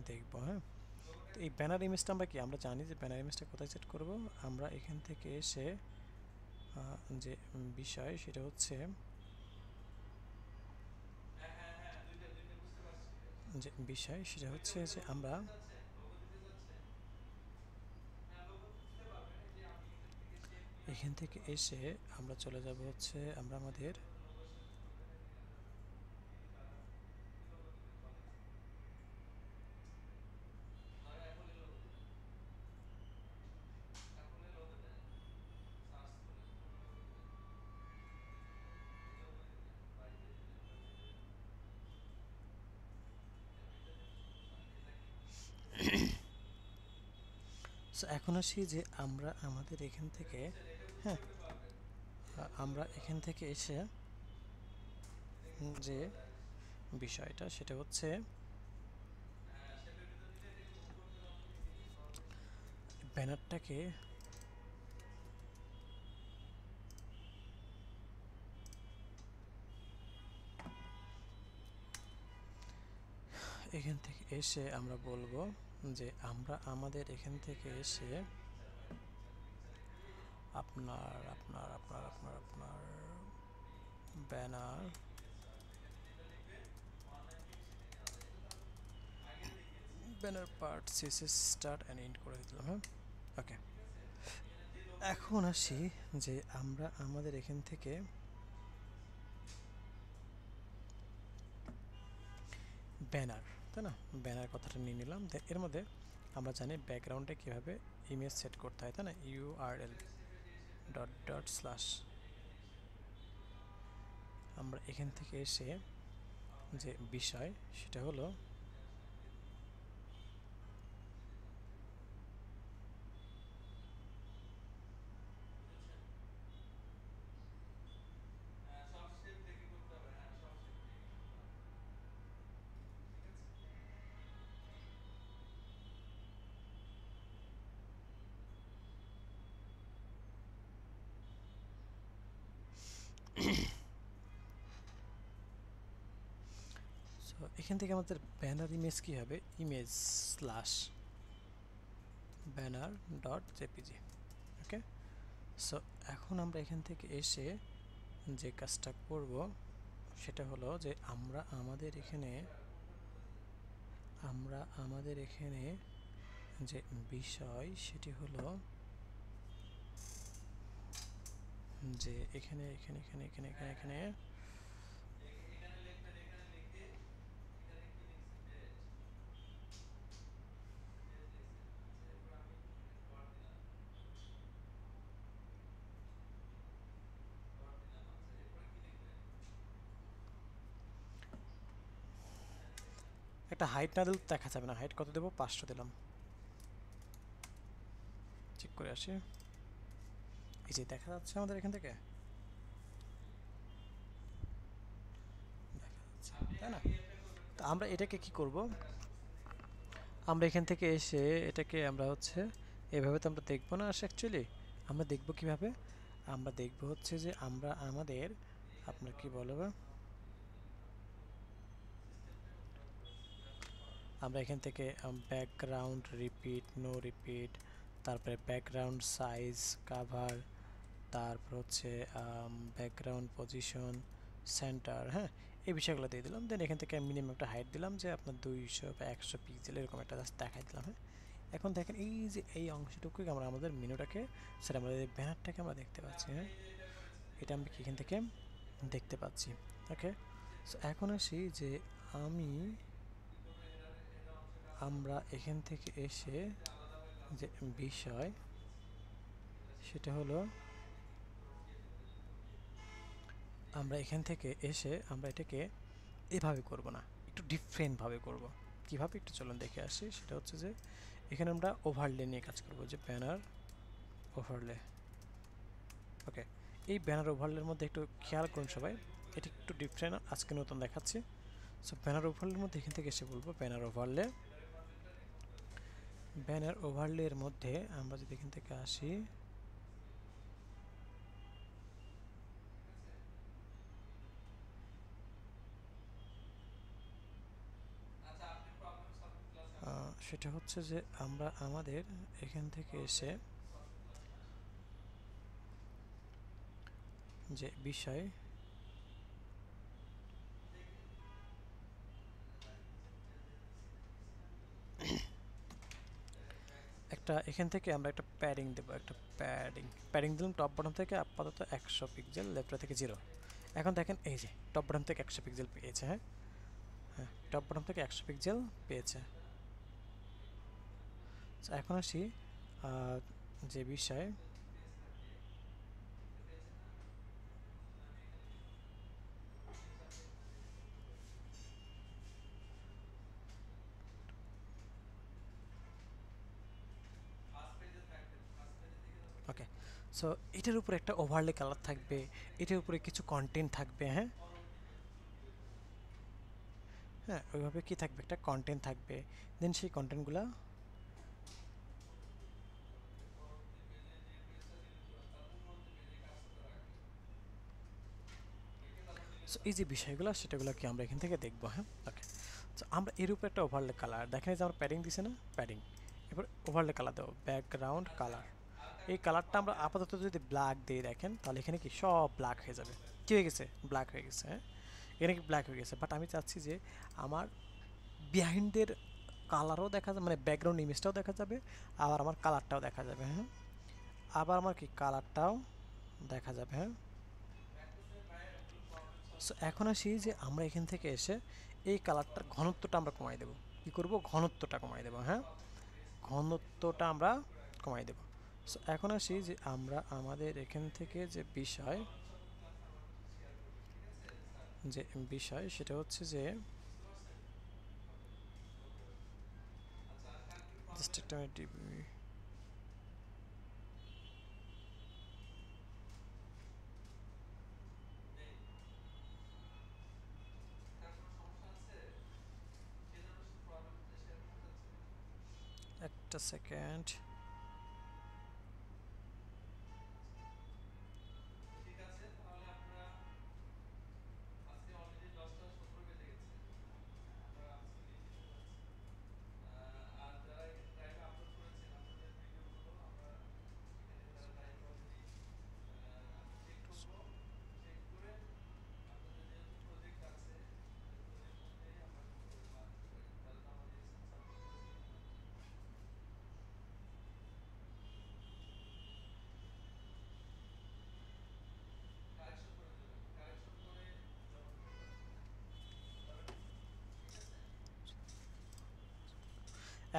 দেখবো। হ্যাঁ, তো এই ব্যানার ইমেজটা আমরা কি আমরা জানি যে ব্যানার ইমেজটা কোথায় সেট করব? আমরা এখান থেকে এসে যে বিষয় সেটা হচ্ছে যে আমরা এখান থেকে এসে আমরা চলে যাব হচ্ছে আমরা আমাদের সো এখন আসি যে আমরা আমাদের এখান থেকে, হ্যাঁ, আমরা এখান থেকে এসে যে বিষয়টা সেটা হচ্ছে ব্যানারটাকে এখান থেকে এসে আমরা বলবো যে আমরা আমাদের এখান থেকে এসে আপনার আপনার আপনার আপনার আপনার banner part CSS start and end করে দিলাম। হ্যাঁ, ওকে, এখন আসি যে আমরা আমাদের এখান থেকে ব্যানার, তাই না, ব্যানার কথাটা নিয়ে নিলাম। এর মধ্যে আমরা জানি ব্যাকগ্রাউন্ডে কীভাবে ইমেজ সেট করতে হয়, তাই না, URL ডট ডট স্ল্যাশ। আমরা এখান থেকে এসে যে বিষয় সেটা হলো এখান থেকে আমাদের ব্যানার ইমেজ কি হবে, image slash banner dot JPG. Okay, so এখন আমরা এখান থেকে এসে যে কাজটা করব সেটা হলো যে আমরা আমাদের এখানে যে বিষয় সেটি হলো যে এখানে এখানে এখানে এখানে এখানে এখানে একটা হাইট না দিলে দেখা যাবে না। হাইট কত দেবো, 500 দিলাম। চেক করে আসি, এই যে দেখা যাচ্ছে আমাদের এখান থেকে, তাই না? তো আমরা এটাকে কি করব, আমরা এখান থেকে এসে এটাকে আমরা হচ্ছে এভাবে তো আমরা দেখবো না। অ্যাকচুয়ালি আমরা দেখবো কিভাবে, আমরা দেখবো হচ্ছে যে আমরা আমাদের আপনার কি বলবো, আমরা এখান থেকে ব্যাকগ্রাউন্ড রিপিট, নো রিপিট, তারপরে ব্যাকগ্রাউন্ড সাইজ, কাভার, তারপর হচ্ছে ব্যাকগ্রাউন্ড পজিশন, সেন্টার, হ্যাঁ এই বিষয়গুলো দিয়ে দিলাম। দেন এখান থেকে মিনিমাম একটা হাইট দিলাম যে আপনার 200 বা 100 পিক্সেল এরকম একটা জাস্ট দেখাই দিলাম। হ্যাঁ, এখন দেখেন এই যে এই অংশটুকুই আমরা আমাদের মেনুটাকে, সেটা আমাদের ব্যানারটাকে আমরা দেখতে পাচ্ছি। হ্যাঁ, এটা আমরা এখান থেকে দেখতে পাচ্ছি। ওকে, সো এখন আসি যে আমরা এখান থেকে এসে যে বিষয় সেটা হলো আমরা এখান থেকে এসে আমরা এটাকে এভাবে করব না, একটু ডিফারেন্টভাবে করব। কীভাবে একটু চলুন দেখে আসি। সেটা হচ্ছে যে এখানে আমরা ওভারলে নিয়ে কাজ করব, যে ব্যানার ওভারলে। ওকে, এই ব্যানার ওভারলের মধ্যে একটু খেয়াল করুন সবাই, এটি একটু ডিফারেন্ট আজকে নতুন দেখাচ্ছি। সো ব্যানার ওভারলের মধ্যে এখান থেকে এসে বলবো ব্যানার ওভারলে। ব্যানার ওভারলের মধ্যে আমরা যদি এখান থেকে আসি, সেটা হচ্ছে যে আমরা আমাদের এখান থেকে এসে যে বিষয় একটা এখান থেকে আমরা একটা প্যাডিং দেবো, একটা প্যাডিং দিলাম টপ বটম থেকে আপাতত 100 পিক্সেল, লেফট থেকে 0। এখন দেখেন এই যে টপ বটম থেকে 100 পিক্সেল পেয়েছে। হ্যাঁ হ্যাঁ, টপ বটম থেকে 100 পিক্সেল পেয়েছে। এখন আসি যে বিষয় ওকে, সো এটার উপরে একটা ওভারলে কালার থাকবে, এটার উপরে কিছু কন্টেন্ট থাকবে। হ্যাঁ হ্যাঁ, ওইভাবে কি থাকবে, একটা কন্টেন্ট থাকবে। দেন সেই কন্টেন্টগুলো সো এই যে বিষয়গুলো সেটাগুলো কি আমরা এখান থেকে দেখবো। হ্যাঁ, ওকে, সো আমরা এর উপরে একটা ওভারলে কালার দেখেন, যে আমরা প্যাডিং দিছি না, প্যাডিং, এবার ওভারলে কালার দেবো, ব্যাকগ্রাউন্ড কালার। এই কালারটা আমরা আপাতত যদি ব্ল্যাক দিয়ে দেখেন তাহলে এখানে কি সব ব্ল্যাক হয়ে যাবে। কী হয়ে গেছে, ব্ল্যাক হয়ে গেছে। হ্যাঁ, এখানে কি ব্ল্যাক হয়ে গেছে, বাট আমি চাচ্ছি যে আমার বিহাইন্ডের কালারও দেখা যাবে, মানে ব্যাকগ্রাউন্ড ইমেজটাও দেখা যাবে, আবার আমার কালারটাও দেখা যাবে। হ্যাঁ, আবার আমার কি কালারটাও দেখা যাবে। হ্যাঁ, সো এখন আসি যে আমরা এখান থেকে এসে এই কালারটার ঘনত্বটা আমরা কমাই দেবো। কী করব, ঘনত্বটা কমাই দেবো। হ্যাঁ, ঘনত্বটা আমরা কমাই দেবো। সো এখন আসি যে আমরা আমাদের এখান থেকে যে বিষয় সেটা হচ্ছে যে জাস্ট একটা একটা সেকেন্ড,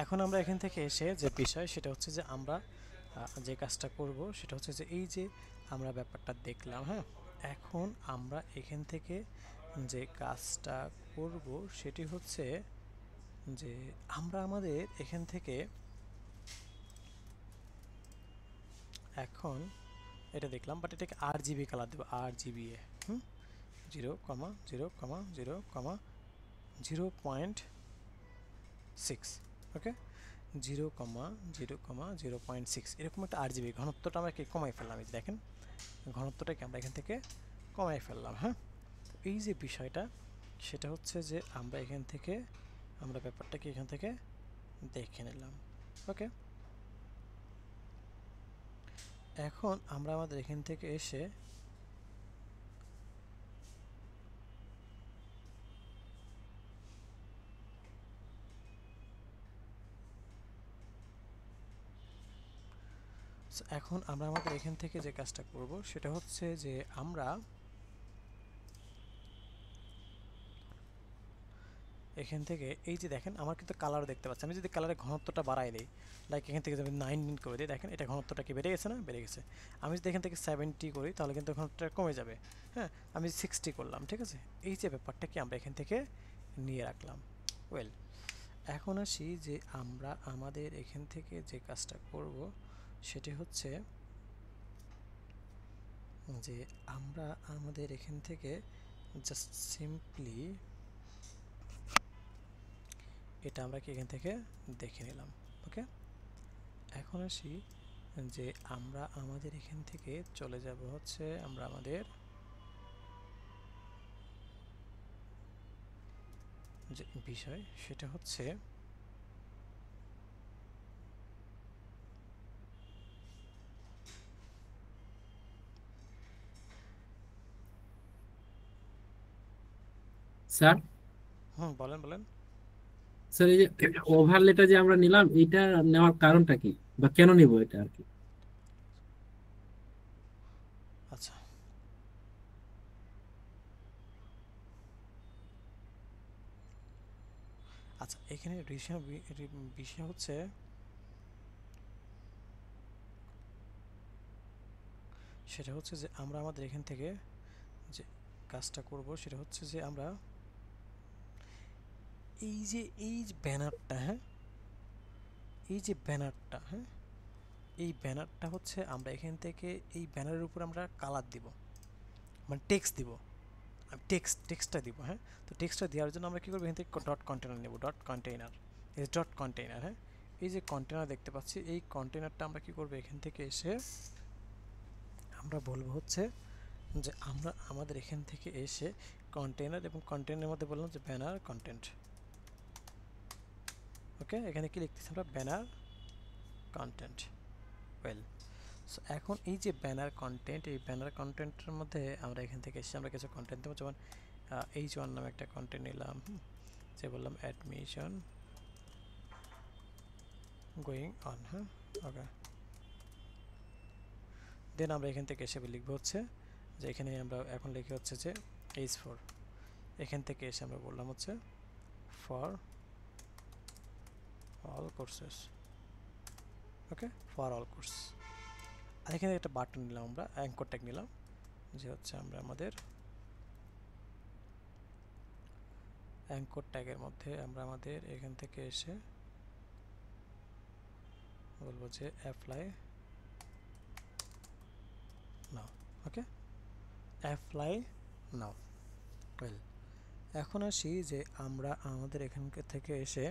এখন আমরা এখান থেকে এসে যে বিষয় সেটা হচ্ছে যে আমরা যে কাজটা করব সেটা হচ্ছে যে এই যে আমরা ব্যাপারটা দেখলাম, হ্যাঁ, এখন আমরা এখান থেকে যে কাজটা করব সেটি হচ্ছে যে আমরা আমাদের এখান থেকে এখন এটা দেখলাম, বাট এটাকে RGB কালার দেবো, RGB 0,0,0.6, ওকে, 0,0,0.6 এরকম একটা RGB ঘনত্বটা আমরা কি কমাই ফেললাম। এই দেখেন ঘনত্বটাকে আমরা এখান থেকে কমাই ফেললাম। হ্যাঁ, এই যে বিষয়টা সেটা হচ্ছে যে আমরা এখান থেকে আমরা ব্যাপারটাকে এখান থেকে দেখে নিলাম। ওকে, এখন আমরা আমাদের এখান থেকে এসে এখন আমরা আমাদের এখান থেকে যে কাজটা করব সেটা হচ্ছে যে আমরা এখান থেকে এই যে দেখেন আমার কিন্তু কালার দেখতে পাচ্ছি, আমি যদি কালারের ঘনত্বটা বাড়াই দিই, লাইক এখান থেকে যদি 9 করে দিই, দেখেন এটা ঘনত্বটা কি বেড়ে গেছে না? বেড়ে গেছে। আমি যদি এখান থেকে 70 করি তাহলে কিন্তু ঘনত্বটা কমে যাবে। হ্যাঁ, আমি 60 করলাম, ঠিক আছে। এই যে ব্যাপারটা কি আমরা এখান থেকে নিয়ে রাখলাম। ওয়েল, এখন আসি যে আমরা আমাদের এখান থেকে যে কাজটা করব সেটি হচ্ছে যে আমরা আমাদের এখান থেকে জাস্ট সিম্পলি এটা আমরা কি এখান থেকে দেখে নিলাম। ওকে, এখন আসি যে আমরা আমাদের এখান থেকে চলে যাব হচ্ছে আমরা আমাদের যে বিষয় সেটা হচ্ছে স্যার। বলেন বলেন। স্যার, এই যে ওভারলেটা যে আমরা নিলাম, এটা নেওয়ার কারণটা কি বা কেন নিব এটা আর কি? আচ্ছা, আচ্ছা, এখানে বিষয় হচ্ছে সেটা হচ্ছে যে আমরা আমাদের এখান থেকে যে কাজটা করব সেটা হচ্ছে যে আমরা এই যে ব্যানারটা, হ্যাঁ, এই যে ব্যানারটা, হ্যাঁ, এই ব্যানারটা হচ্ছে আমরা এখান থেকে এই ব্যানারের উপর আমরা কালার দিব, মানে টেক্সট দিব, টেক্সটটা দিব। হ্যাঁ, তো টেক্সটটা দেওয়ার জন্য আমরা কী করবো, এখান থেকে ডট কন্টেনার নেব, ডট কন্টেইনার, এই ডট কন্টেইনার। হ্যাঁ, এই যে কন্টেনার দেখতে পাচ্ছি, এই কন্টেনারটা আমরা কী করবো, এখান থেকে এসে আমরা বলবো হচ্ছে যে আমরা আমাদের এখান থেকে এসে কন্টেনার এবং কন্টেনারের মধ্যে বললাম যে ব্যানার কন্টেন্ট। ওকে, এখানে কি লিখতেছি আমরা, ব্যানার কন্টেন্ট। ওয়েল, সো এখন এই যে ব্যানার কন্টেন্ট, এই ব্যানার কন্টেন্টের মধ্যে আমরা এখান থেকে এসে আমরা কিছু কন্টেন্ট দেবো, যেমন H1 নামে একটা কন্টেন্ট নিলাম, যে বললাম অ্যাডমিশন গোয়িং অন। হ্যাঁ, ওকে, দেন আমরা এখান থেকে এসে লিখবো হচ্ছে যে এখানে আমরা এখন লিখে হচ্ছে যে H4, এখান থেকে এসে আমরা বললাম হচ্ছে for all courses. Okay, for all course. আর এখানে একটা বাটন নিলাম, আমরা অ্যাঙ্কর ট্যাগ নিলাম, যে হচ্ছে আমরা আমাদের অ্যাঙ্কর ট্যাগের মধ্যে আমরা আমাদের এখান থেকে এসে বলবো যে অ্যাপ্লাই নাও। ওকে, অ্যাপ্লাই নাও। ওয়েল, এখন আসি যে আমরা আমাদের এখান থেকে এসে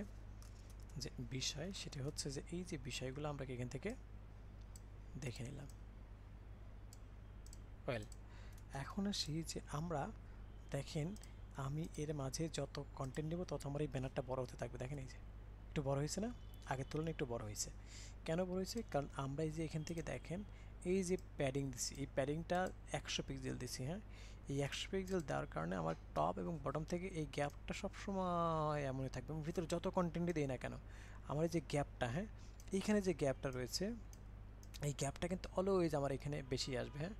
যে বিষয় সেটা হচ্ছে যে এই যে বিষয়গুলো আমরা এখান থেকে দেখে নিলাম। ওয়েল, এখন আসি যে আমরা দেখেন আমি এর মাঝে যত কন্টেন্ট নেব তত আমার এই ব্যানারটা বড় হতে থাকবে। দেখেন এই যে একটু বড় হয়েছে না, আগের তুলনায় একটু বড় হয়েছে। কেন বড় হয়েছে? কারণ আমরা এই যে এখান থেকে দেখেন এই যে প্যাডিং দিছি, এই প্যাডিংটা 100 পিক্সেল দিছি। হ্যাঁ, এই 100 পিক্সেল দেওয়ার কারণে আমার টপ এবং বটম থেকে এই গ্যাপটা সবসময় এমনই থাকবে। এবং ভিতরে যত কন্টেন্টই দিই না কেন আমার এই যে গ্যাপটা, হ্যাঁ, এইখানে যে গ্যাপটা রয়েছে এই গ্যাপটা কিন্তু অলওয়েজ আমার এখানে বেশি আসবে। হ্যাঁ,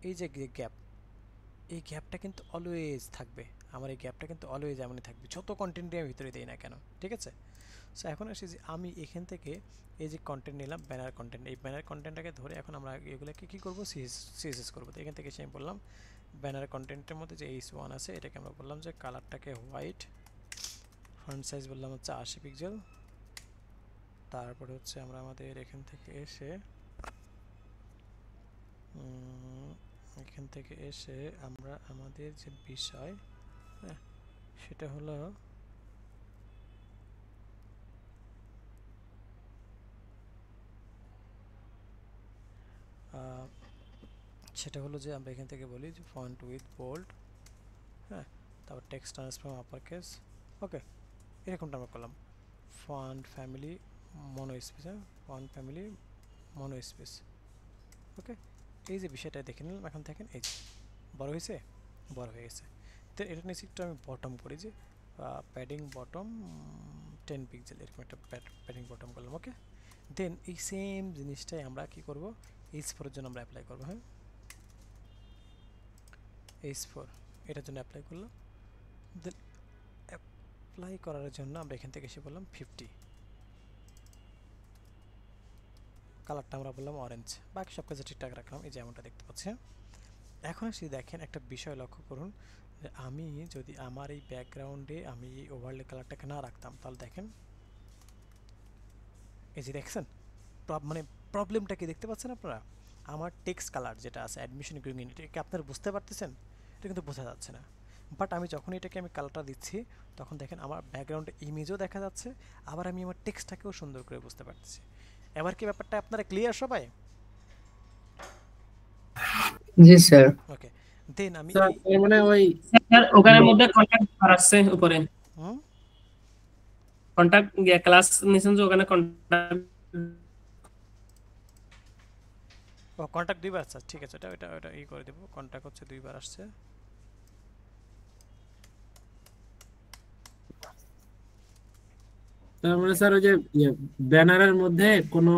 এই যে গ্যাপ, এই গ্যাপটা কিন্তু অলওয়েজ থাকবে আমার এই গ্যাপটা কিন্তু অলওয়েজ এমনই থাকবে যত কন্টেন্টই আমি ভিতরে দিই না কেন, ঠিক আছে? সো এখন আসি যে আমি এখান থেকে এই যে কন্টেন্ট নিলাম ব্যানার কন্টেন্ট, এই ব্যানার কন্টেন্টটাকে ধরে এখন আমরা এগুলোকে কী করবো, সিএসএস করবো। তো এখান থেকে সে আমি বললাম ব্যানার কন্টেন্টের মধ্যে যে H1 আছে এটাকে আমরা বললাম যে কালারটাকে হোয়াইট, ফন্ট সাইজ বললাম হচ্ছে 80 পিক্সেল। তারপরে হচ্ছে আমরা আমাদের এখান থেকে এসে আমরা আমাদের যে বিষয়, হ্যাঁ, সেটা হলো যে আমরা এখান থেকে বলি যে ফন্ট উইথ বোল্ড, হ্যাঁ, তারপর টেক্সট ট্রান্সফর্ম আপার কেস, ওকে, এরকমটা আমরা করলাম। ফন্ট ফ্যামিলি মনো স্পেস, হ্যাঁ, ফন্ট ফ্যামিলি মনো স্পেস, ওকে। এই যে বিষয়টা দেখে নিলাম। এখন দেখেন এই যে বড় হয়েছে, বড় হয়ে গেছে। তো এটা নিয়ে একটু আমি বটম করি যে প্যাডিং বটম 10 পিক্সেল, এরকম একটা প্যাডিং বটম করলাম, ওকে। দেন এই সেম জিনিসটাই আমরা কি করব, H4 এর জন্য আমরা অ্যাপ্লাই করব, হ্যাঁ, H4 এটার জন্য অ্যাপ্লাই করলাম। দেন অ্যাপ্লাই করার জন্য আমরা এখান থেকে এসে বললাম 50, কালারটা আমরা বললাম অরেঞ্জ, বাকি সব কিছু ঠিকঠাক রাখলাম, এই যেমনটা দেখতে পাচ্ছি। এখন আসি দেখেন একটা বিষয় লক্ষ্য করুন যে আমি যদি আমার এই ব্যাকগ্রাউন্ডে আমি এই ওভারলে কালারটাকে না রাখতাম তাহলে দেখেন এই যে দেখছেন মানে প্রবলেমটা কি দেখতে পাচ্ছেন আপনারা? আমার টেক্সট কালার যেটা আছে অ্যাডমিশন গ্রিন, এটাকে আপনারা বুঝতে পারতেছেন? এটা কিন্তু বোঝা যাচ্ছে না। বাট আমি যখন এটাকে আমি কালারটা দিচ্ছি তখন দেখেন আমার ব্যাকগ্রাউন্ডে ইমেজও দেখা যাচ্ছে, আবার আমি আমার টেক্সটটাকেও সুন্দর করে বুঝতে পারতেছি। এবার কি ব্যাপারটা আপনারা ক্লিয়ার সবাই? জি স্যার। ওকে, দেন আমি স্যার মানে ওই স্যার ওখানে মধ্যে কন্টাক্ট আসছে উপরে, কন্টাক্ট ক্লাস নিছেন যে ওখানে কন্টাক্ট দুইবার আসছে, ঠিক আছে, ওটা ই করে দেব। কন্টাক্ট হচ্ছে দুইবার আসছে। তার মানে স্যার ওই যে ব্যানারের মধ্যে কোনো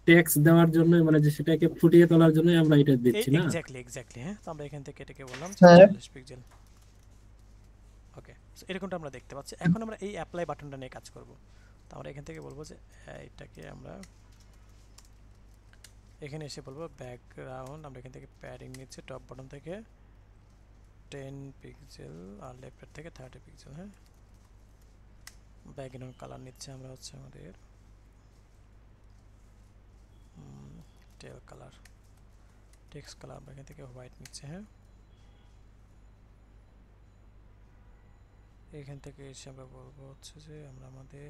টেক্সট দেওয়ার জন্য মানে যে সেটাকে ফুটিয়ে তোলার জন্য আমরা এটা দিচ্ছি না? এক্স্যাক্টলি, হ্যাঁ। তো আমরা এখান থেকে এটাকে বললাম 40 পিক্সেল, ওকে। সো এরকমটা আমরা দেখতে পাচ্ছি। এখন আমরা এই অ্যাপ্লাই বাটনটা নিয়ে কাজ করব। তো আমরা এখান থেকে বলবো যে এটাকে আমরা এখানে এসে বলবো ব্যাকগ্রাউন্ড, আমরা এখান থেকে প্যাডিং নিচ্ছে টপ বটন থেকে 10 পিক্সেল আর লেফট থেকে 30 পিক্সেল, হ্যাঁ। ব্যাকগ্রাউন্ড কালার নিচ্ছে আমরা হচ্ছে আমাদের টেল কালার, টেক্সট কালার আমরা এখান থেকে হোয়াইট নিচ্ছে, হ্যাঁ। এখান থেকে এসে আমরা বলবো হচ্ছে যে আমরা আমাদের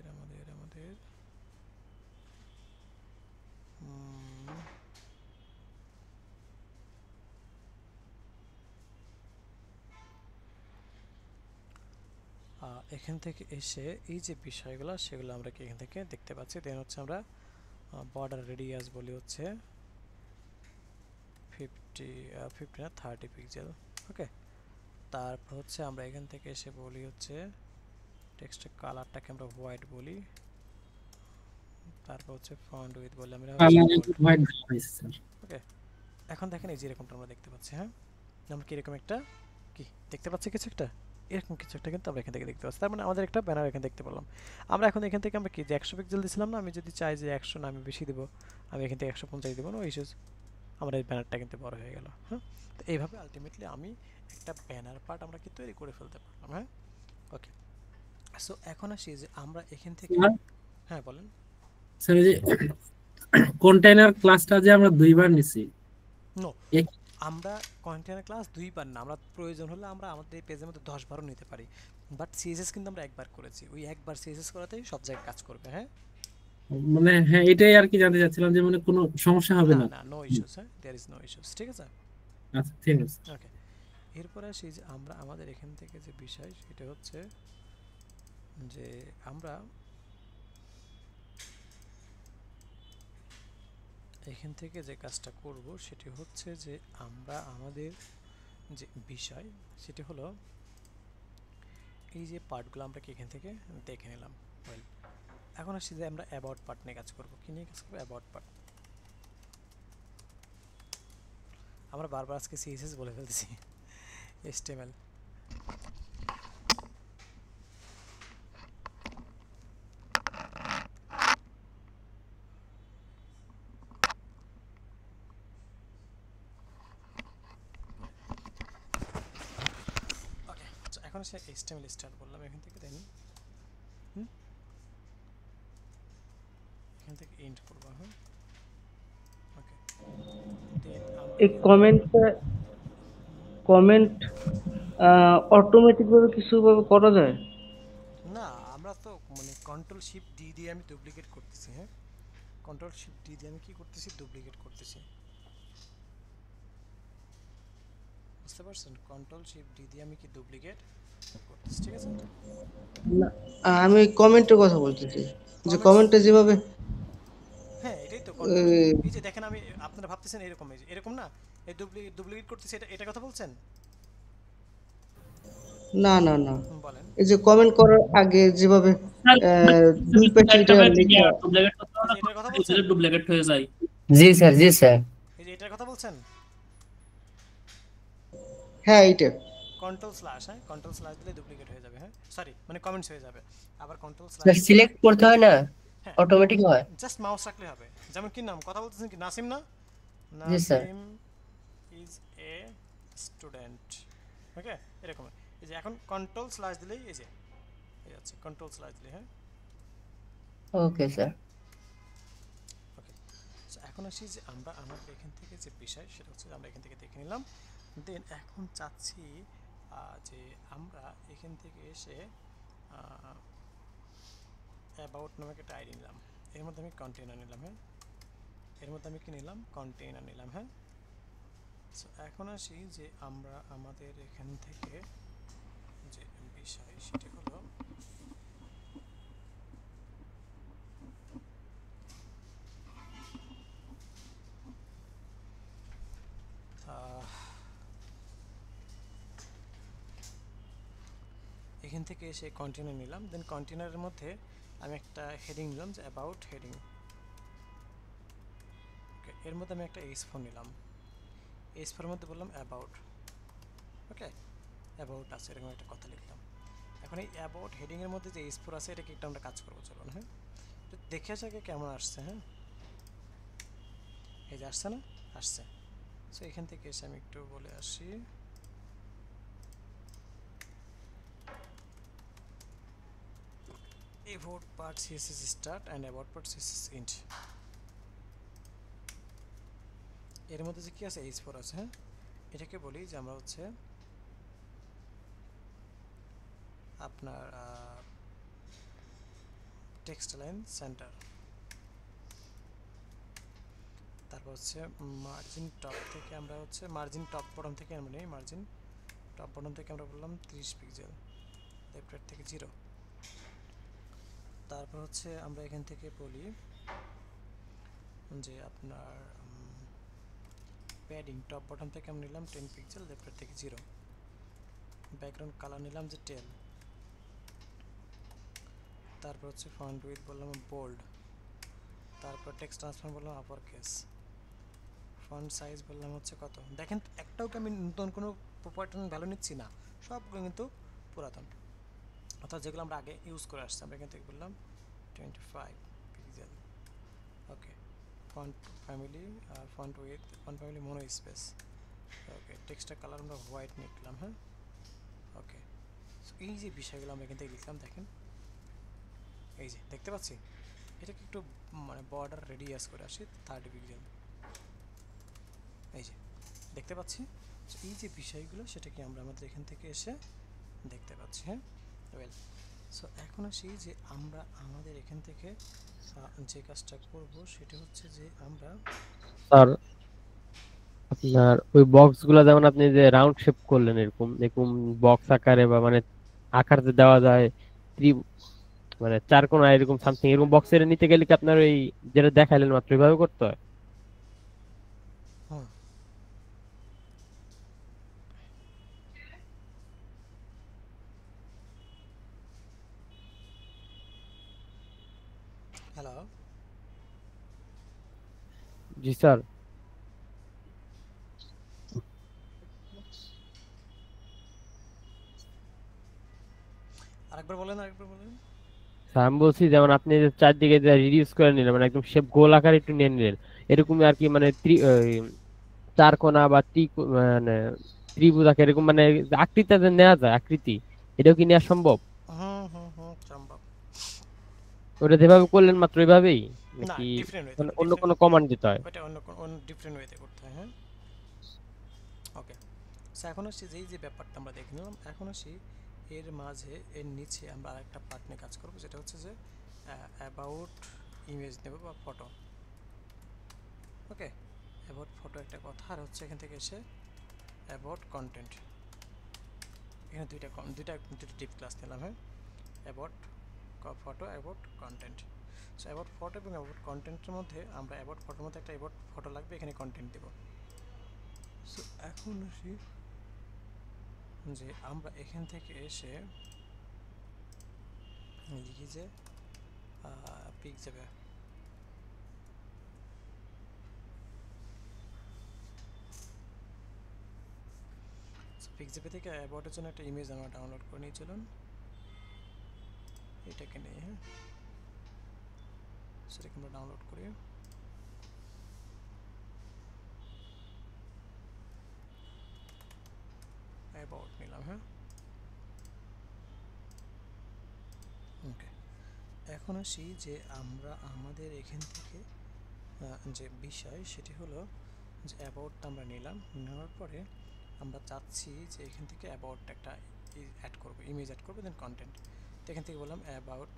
এখান থেকে এসে এই যে বিষয়গুলো সেগুলো আমরা কি এখান থেকে দেখতে পাচ্ছি। দেন হচ্ছে আমরা বর্ডার রেডিয়াস বলি হচ্ছে 50 না 30 পিক্সেল, ওকে। তারপর হচ্ছে আমরা এখান থেকে এসে বলি হচ্ছে টেক্সটের কালারটাকে আমরা হোয়াইট বলি। তারপর হচ্ছে ফন্ট উইথ বলি আমরা হোয়াইট হয়েছে স্যার, ওকে। এখন দেখেন এই যে এরকমটা আমরা দেখতে পাচ্ছি, হ্যাঁ। আমরা কি এরকম একটা কি দেখতে পাচ্ছি, কিছু একটা এরকম কিছু একটা কিন্তু আমরা এখান থেকে দেখতে পাচ্ছি। তার মানে আমাদের একটা ব্যানার এখানে দেখতে পেলাম। আমরা এখন এখান থেকে আমরা কি যে 100 পিক্সেল দিছিলাম না, আমি যদি চাই যে 100 না আমি বেশি দেব, আমি এখান থেকে 150 দেবো, নো ইস্যুস। আমার এই ব্যানারটা কিন্তু বড় হয়ে গেল, হ্যাঁ। তো এইভাবে আলটিমেটলি আমি একটা ব্যানার পার্ট আমরা কি তৈরি করে ফেলতে পারলাম, হ্যাঁ, ওকে। সো এখন আসি যে আমরা এখান থেকে, হ্যাঁ বলেন স্যার। এই যে কন্টেইনার ক্লাসটা যে আমরা দুইবার নিছি, নো, আমরা কন্টেইনার ক্লাস দুইবার না, আমরা প্রয়োজন হলে আমরা আমাদের এই পেজের মধ্যে 10বারও নিতে পারি। বাট সিএসএস কিন্তু আমরা একবার করেছি, ওই একবার সিএসএস করাতেই সব জায়গায় কাজ করবে, হ্যাঁ। মানে হ্যাঁ এটাই আর কি জানতে চাচ্ছিলাম যে মানে কোনো সমস্যা হবে না? না, নো ইস্যুস, হ্যাঁ, देयर इज नो ইস্যুস, ঠিক আছে। আচ্ছা ঠিক আছে, ওকে। এরপরে আসি যে আমরা আমাদের এখান থেকে যে বিষয় সেটা হচ্ছে যে আমরা এখান থেকে যে কাজটা করব সেটি হচ্ছে যে আমরা আমাদের যে বিষয় সেটি হলো এই যে পার্টগুলো আমরা কি এখান থেকে দেখে নিলাম। ওয়েল, এখন আসি যে আমরা অ্যাবাউট পার্ট নিয়ে কাজ করব। কি নিয়ে কাজ করব? About part. আমরা বারবার আজকে সিএসএস বলে ফেলতেছি, HTML। এখন সে HTML স্টার্ট বললাম এখান থেকে, দেন এখান থেকে এন্ড করব। হ্যাঁ ওকে, এই কমেন্ট অটোমেটিক ভাবে কিছু ভাবে করা যায় না, আমরা তো মানে কন্ট্রোল শিফট ডি দিয়ে আমি ডুপ্লিকেট করতেছি। হ্যাঁ, কন্ট্রোল শিফট ডি দিয়ে আমি কি করতেছি, ডুপ্লিকেট করতেছি। বুঝতে পারছেন? কন্ট্রোল শিফট ডি দিয়ে আমি কি ডুপ্লিকেট করতেছি, ঠিক আছে? না, আমি কমেন্টের কথা বলতেছি, যে কমেন্টে যেভাবে হ্যাঁ এটাই তো কন্ট্রোল। এই যে দেখেন আমি, আপনারা ভাবতেছেন এরকম, এই যে এরকম না, এই ডুপ্লিকেট করতেছি, এটা কথা বলছেন? না না না, বলেন। এই যে কমেন্ট করার আগে যেভাবে দুই পাশে এটা লেখা, এটার কথা বলছেন? ডুপ্লিকেট হয়ে যায়। জি স্যার, জি স্যার। এই যে এটার কথা বলছেন? হ্যাঁ এইটা কন্ট্রোল স্ল্যাশ, হ্যাঁ কন্ট্রোল স্ল্যাশ দিলে ডুপ্লিকেট হয়ে যাবে। হ্যাঁ সরি, মানে কমেন্টস হয়ে যাবে। আবার কন্ট্রোল স্ল্যাশ স্যার সিলেক্ট করতে হয় না, অটোমেটিক হয়। জাস্ট মাউস রাখলে হবে। যেমন কি নাম কথা বলতেছেন কি, নাসিম না? জি sir. Nasim is a student, okay এরকম। এই যে এখন কন্ট্রোল স্ল্যাশ দিলেই এই যে এই আছে, কন্ট্রোল স্ল্যাশ দিলে। হ্যাঁ ওকে স্যার। ওকে, সো এখন আসি যে আমরা আমাদের এখান থেকে যে বিষয় সেটা হচ্ছে আমরা এখান থেকে দেখে নিলাম। দেন এখন চাচ্ছি যে আমরা এখান থেকে এসে অ্যাবাউট নামে একটা আইডি নিলাম, এর মধ্যে আমি কন্টেইনার নিলাম। হ্যাঁ এর মধ্যে আমি কি নিলাম, কন্টেইনার নিলাম। হ্যাঁ সো এখন আসি যে আমরা আমাদের এখান থেকে যে বিষয় সেটা হলো এখান থেকে এসে কন্টেইনার নিলাম। দেন কন্টেইনারের মধ্যে আমি একটা হেডিং নিলাম যে অ্যাবাউট হেডিং। ওকে, এর মধ্যে আমি একটা H4 নিলাম, H4 এর মধ্যে বললাম অ্যাবাউট। ওকে, অ্যাবাউট আছে এরকম একটা কথা লিখলাম। এখন এই অ্যাবাউট হেডিং এর মধ্যে যে H4 আছে এটাকে একটু আমরা কাজ করবো, চলুন। হ্যাঁ তো দেখে আসে আগে কেমন আসছে। হ্যাঁ এই যে আসছে না, আসছে। সো এখান থেকে এসে আমি একটু বলে আসি, about part css start and about part css int। এর মধ্যে যে কি আছে, h4 আছে। হ্যাঁ এটাকে বলি যে আমরা হচ্ছে আপনার টেক্সট লাইন সেন্টার, তারপর হচ্ছে মার্জিন টপ থেকে আমরা হচ্ছে মার্জিন টপ বটম থেকে আমরা নেই, মার্জিন টপ বটম থেকে আমরা বললাম 30 পিক্সেল, লেফট রাইট থেকে 0। তারপর হচ্ছে আমরা এখান থেকে বলি যে আপনার প্যাডিং টপ বটম থেকে আমরা নিলাম 10 পিক্সেল, লেফট রাইট থেকে 0। ব্যাকগ্রাউন্ড কালার নিলাম যে 10। তারপর হচ্ছে ফন্ট উইথ বললাম বোল্ড। তারপর টেক্সট ট্রান্সফর্ম বললাম আপার কেস। ফন্ট সাইজ বললাম হচ্ছে কত, দেখেন একটাও কি আমি নতুন কোনো প্রপার্টি ভ্যালু নিচ্ছি না, সবগুলো কিন্তু পুরাতন, অর্থাৎ যেগুলো আমরা আগে ইউজ করে আসছি। আমরা এখান থেকে বললাম 25 পিক্সেল। ওকে, ফন্ট ফ্যামিলি আর font with font family mono space. Okay, টেক্সটের কালার আমরা হোয়াইট নিলাম। হ্যাঁ ওকে, এই যে বিষয়গুলো আমরা এখান থেকে লিখলাম, দেখেন এই যে দেখতে পাচ্ছি। এটাকে একটু মানে বর্ডার রেডিয়াস করে আসি 30 পিক্সেল, এই যে দেখতে পাচ্ছি। এই যে বিষয়গুলো সেটাকে আমরা আমাদের এখান থেকে এসে দেখতে পাচ্ছি। হ্যাঁ ওয়েল, সো এখন আসি যে আমরা আমাদের এখান থেকে যে কাজটা করব সেটা হচ্ছে যে আমরা স্যার আপনার ওই বক্সগুলো যেমন আপনি যে রাউন্ড শেপ করলেন, এরকম এরকম বক্স আকারে বা মানে আকার যে দেওয়া যায় মানে চার কোণা এরকম সামথিং এরকম বক্সের নিতে গেলে কি আপনার ওই যেটা দেখাইলেন মাত্র এভাবে করতে হয়? হ্যালো জি স্যার। আরেকবার বলেন। আমি বলছি যেমন আপনি যে চারদিকে যে রিডিউস করে নিলেন, মানে একদম শেপ গোল আকার একটু নিয়ে নিলেন, এরকম আর কি মানে চার কোণা বা মানে ত্রিভুজ আকার এরকম মানে আকৃতিটা যে নেওয়া যায় আকৃতি, এটাও কি নেওয়া সম্ভব? সম্ভব। ওটা যেভাবে করলেন মাত্র এভাবেই না, নাকি ডিফারেন্ট ওয়েতে, অন্য কোনো কমান্ড দিতে হয়? ওটা অন্য ডিফারেন্ট ওয়েতে করতে হয়। হ্যাঁ, ওকে। সো এখন আসছি যে ব্যাপারটা আমরা দেখে নিলাম, এখন আসি এর মাঝে এর নিচে আমরা আরেকটা পার্ট নিয়ে কাজ করব, যেটা হচ্ছে যে অ্যাবাউট ইমেজ নেব বা ফটো। ওকে, অ্যাবাউট ফটো একটা কথা, আর হচ্ছে এখান থেকে এসে অ্যাবাউট কন্টেন্ট। এখানে দুইটা ডিপ ক্লাস নিলাম। হ্যাঁ, about photo, about content. So about photo এবং অ্যাবাউট কন্টেন্টের মধ্যে আমরা অ্যাবাউট ফটোর মধ্যে একটা অ্যাবাউট ফটো লাগবে, এখানে কন্টেন্ট দেব। সো এখন আসি যে আমরা এখান থেকে এসে লিখি যে পিক যাবে, পিকজেপে থেকে অ্যাবাউটের জন্য একটা ইমেজ আমরা ডাউনলোড করে নিয়েছিলাম, এটাকে নিয়ে। হ্যাঁ, সেটাকে আমরা ডাউনলোড করি। অ্যাবাউট নিলাম। হ্যাঁ, ওকে। এখন আসি যে আমরা আমাদের এখান থেকে যে বিষয় সেটি হলো যে অ্যাবাউটটা আমরা নিলাম, নেওয়ার পরে আমরা চাচ্ছি যে এখান থেকে অ্যাবাউট একটা অ্যাড করব, ইমেজ অ্যাড করবো, দেন কন্টেন্ট। তো এখান থেকে বললাম অ্যাবাউট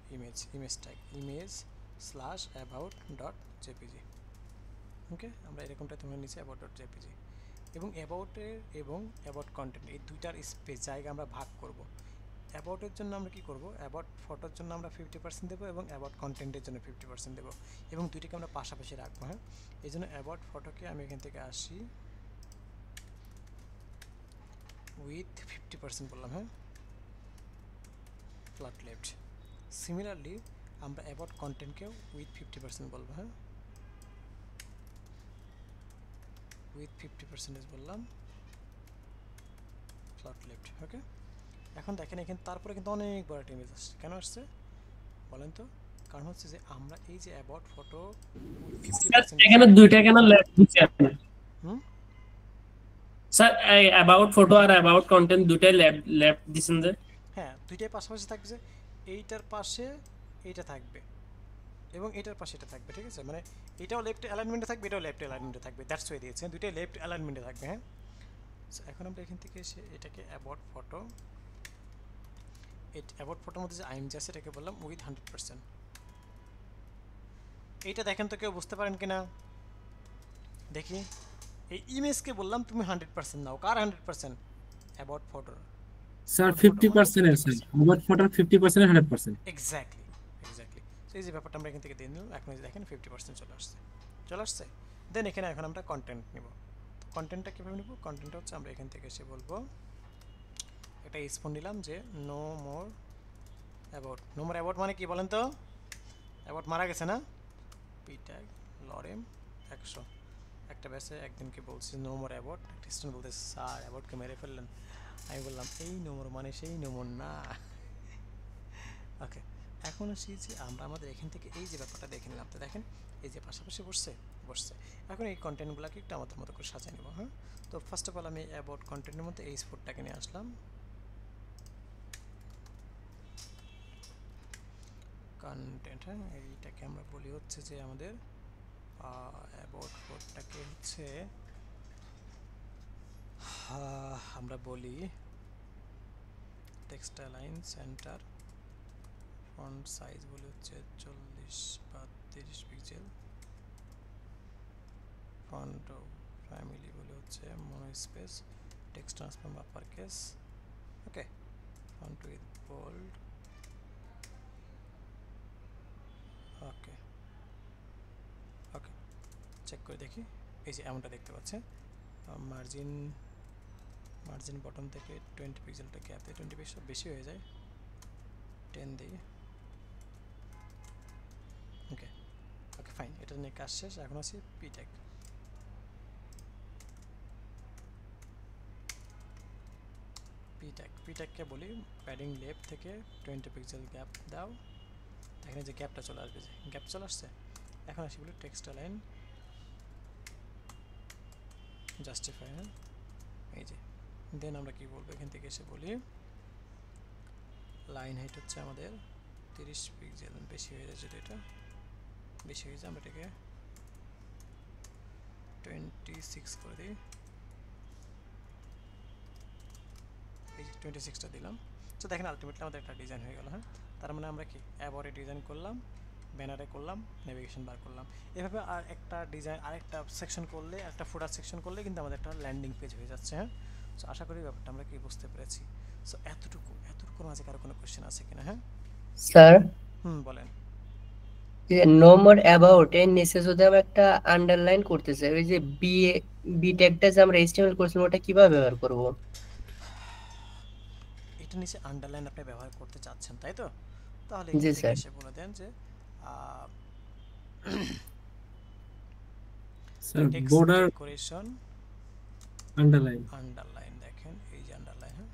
ইমেজ ট্যাগ image/about.jpg। ওকে, আমরা এরকমটা তোমরা নিচে about.jpg এবং অ্যাবাউট কন্টেন্ট এই দুইটার স্পেস জায়গা আমরা ভাগ করব। অ্যাবাউটের জন্য আমরা কি করব, অ্যাবাউট ফটোর জন্য আমরা 50% দেবো এবং অ্যাবাউট কন্টেন্টের জন্য 50% দেবো, এবং দুইটাকে আমরা পাশাপাশি রাখবো। হ্যাঁ, এই জন্য অ্যাবাউট ফটোকে আমি এখান থেকে আসি উইথ 50% বললাম। হ্যাঁ, ফ্ল্যাট লেফট। সিমিলারলি আমরা অ্যাবাউট কন্টেন্টকেও উইথ 50% বলবো। হ্যাঁ, উইথ 50% বললাম, ফ্ল্যাট লেফট। ওকে, এখন দেখেন এখানে তারপরে কিন্তু অনেক বড় একটা ইমেজ আসছে। কেন আসছে বলেন তো? কারণ হচ্ছে যে আমরা এই যে অ্যাবাউট ফটো 50% এখানে দুইটা কেন লেফট দিচ্ছেন স্যার? অ্যাবাউট ফটো আর অ্যাবাউট কন্টেন্ট দুইটাই লেফট দিছেন যে? হ্যাঁ, দুইটাই পাশাপাশি থাকবে, যে এইটার পাশে এইটা থাকবে এবং এটার পাশে এটা থাকবে। ঠিক আছে, মানে এটাও লেফট অ্যালাইনমেন্টে থাকবে, এটাও লেফট অ্যালাইনমেন্টে থাকবে। দ্যাটস ওয়ে দিয়েছে, দুইটাই লেফট অ্যালাইনমেন্টে থাকবে। হ্যাঁ, এখন আমরা এখান থেকে এসে এটাকে অ্যাবাউট ফটোর মধ্যে যে আইএমজি আছে এটাকে বললাম উইথ 100%। এইটা দেখেন তো কেউ বুঝতে পারেন কিনা দেখি। এই ইমেজকে বললাম তুমি 100% নাও, কার 100%? অ্যাবাউট ফটোর। স্যার 50% এর স্যার, অ্যাবাউট ফটোর 50% 100%। এক্স্যাক্টলি। তো এই যে ব্যাপারটা আমরা এখান থেকে দিয়ে নিলাম, এখন এই যে দেখেন 50% চলে আসছে। দেন এখানে এখন আমরা কন্টেন্ট নিব। কন্টেন্টটা কীভাবে নিব? কন্টেন্টটা হচ্ছে আমরা এখান থেকে এসে বলবো একটা স্পন নিলাম যে নো মোর অ্যাবাউট মানে কি বলেন তো? অ্যাবাউট মারা গেছে না? P tag lorem 100। একটা ব্যাসে একদিনকে বলছি নো মোর অ্যাবাউট, একটা স্টুডেন্ট বলতেছে স্যার অ্যাবাউটকে মেরে ফেললেন। আমি বললাম এই নো মোর মানে সেই নো মোর না। ওকে, এখন আসি যে আমরা আমাদের এখান থেকে এই যে ব্যাপারটা দেখে নিলাম। তো দেখেন এই যে পাশাপাশি বসছে। এখন এই কন্টেন্টগুলোকে একটু আমাদের মতো করে সাজিয়ে নেব। হ্যাঁ, তো ফার্স্ট অফ অল আমি অ্যাবাউট কন্টেন্টের মধ্যে এই স্পোর্টটাকে নিয়ে আসলাম। কন্টেন্ট, হ্যাঁ, এইটাকে আমরা বলি হচ্ছে যে আমাদের অ্যাবাউট ফোর্টটাকে হচ্ছে আমরা বলি text line centre, font size বলি হচ্ছে 40 বা 30 পিক্সেল, ফন্ট ফ্যামিলি বলি হচ্ছে monospace, text transform uppercase. Okay, font with bold. Okay, check করে দেখি। এই যে এমনটা দেখতে পাচ্ছে। মার্জিন বটম থেকে 20 পিক্সেলটা গ্যাপ দিয়ে 20 পিক্সেল বেশি হয়ে যায়, 10 দিই। ওকে ফাইন, এটা নিয়ে কাজ শেষ। এখন আছে পিট্যাগকে বলি প্যাডিং লেফট থেকে 20 পিক্সেল গ্যাপ দাও। এখানে যে গ্যাপটা চলে আসবে, যে গ্যাপ চলে আসছে। এখন আসি বলি টেক্সট লাইন জাস্টিফাই। এই যে দেন আমরা কি বলবো, এখান থেকে এসে বলি লাইন হাইট হচ্ছে আমাদের 30 পিক্সেল, বেশি হয়ে যাচ্ছে, এটা বেশি হয়ে যায়, আমরা এটাকে 26 করে দিই, এই 26টা দিলাম। তো দেখেন আলটিমেটলি আমাদের একটা ডিজাইন হয়ে গেল। হ্যাঁ, তার মানে আমরা কি অ্যাবরে ডিজাইন করলাম, ব্যানারে করলাম, নেভিগেশন বার করলাম, এভাবে আর একটা ডিজাইন আরেকটা সেকশন করলে, একটা ফুটার সেকশন করলে কিন্তু আমাদের একটা ল্যান্ডিং পেজ হয়ে যাচ্ছে। হ্যাঁ, সো আশা করি ব্যাপারটা আমরা কি বুঝতে পেরেছি। সো এতটুকুর মাঝে কারো কোনো কোশ্চেন আছে কিনা? হ্যাঁ স্যার, বলেন। যে নো মোর অ্যাবাউট এর নিচে যদি আমরা একটা আন্ডারলাইন করতে চাই, ওই যে বি ট্যাগটা যে আমরা এইচটিএমএল করেছিলাম ওটা কিভাবে ব্যবহার করব? এটা নিচে আন্ডারলাইন আপনি ব্যবহার করতে চাচ্ছেন, তাই তো? তাহলে জি এখান থেকে স্যার। এসে বলে দেন যে sir text border decoration underline. Underline, দেখেন এই যে আন্ডারলাইন, হ্যাঁ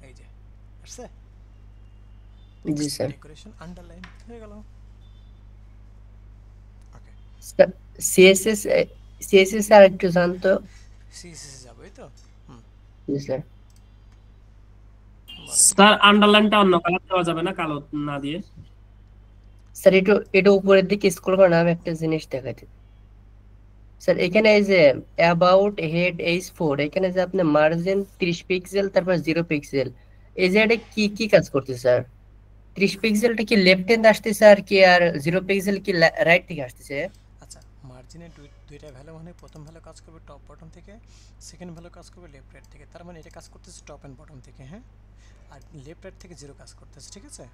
এই যে আসছে, জি স্যার। ডেকোরেশন আন্ডারলাইন হয়ে গেল। ওকে, সিএসএস আর একটু জানতো। সিএসএস যাবে তো? জি স্যার। স্যার আন্ডারলাইনটা অন্য কালার দেওয়া যাবে না, কালো না দিয়ে? স্যার এটা উপরের দিকে স্ক্রল করে আমি একটা জিনিস দেখাচ্ছি স্যার। এখানে এই যে অ্যাবাউট হেড H4, এখানে যে আপনি মার্জিন 30 পিক্সেল তারপর 0 পিক্সেল, এই যে এটা কি কাজ করছে স্যার? 30 পিক্সেলটা কি লেফট হ্যান্ড আসতেছে আর কি, আর 0 পিক্সেল কি রাইট থেকে আসতেছে? আচ্ছা, মার্জিনের দুইটা ভ্যালু, মানে প্রথম ভ্যালু কাজ করবে টপ বটম থেকে, সেকেন্ড ভ্যালু কাজ করবে লেফট রাইট থেকে। তার মানে এটা কাজ করতেছে টপ এন্ড বটম থেকে। হ্যাঁ, আর লেফট রাইট থেকে 0 কাজ করতেছে, ঠিক আছে?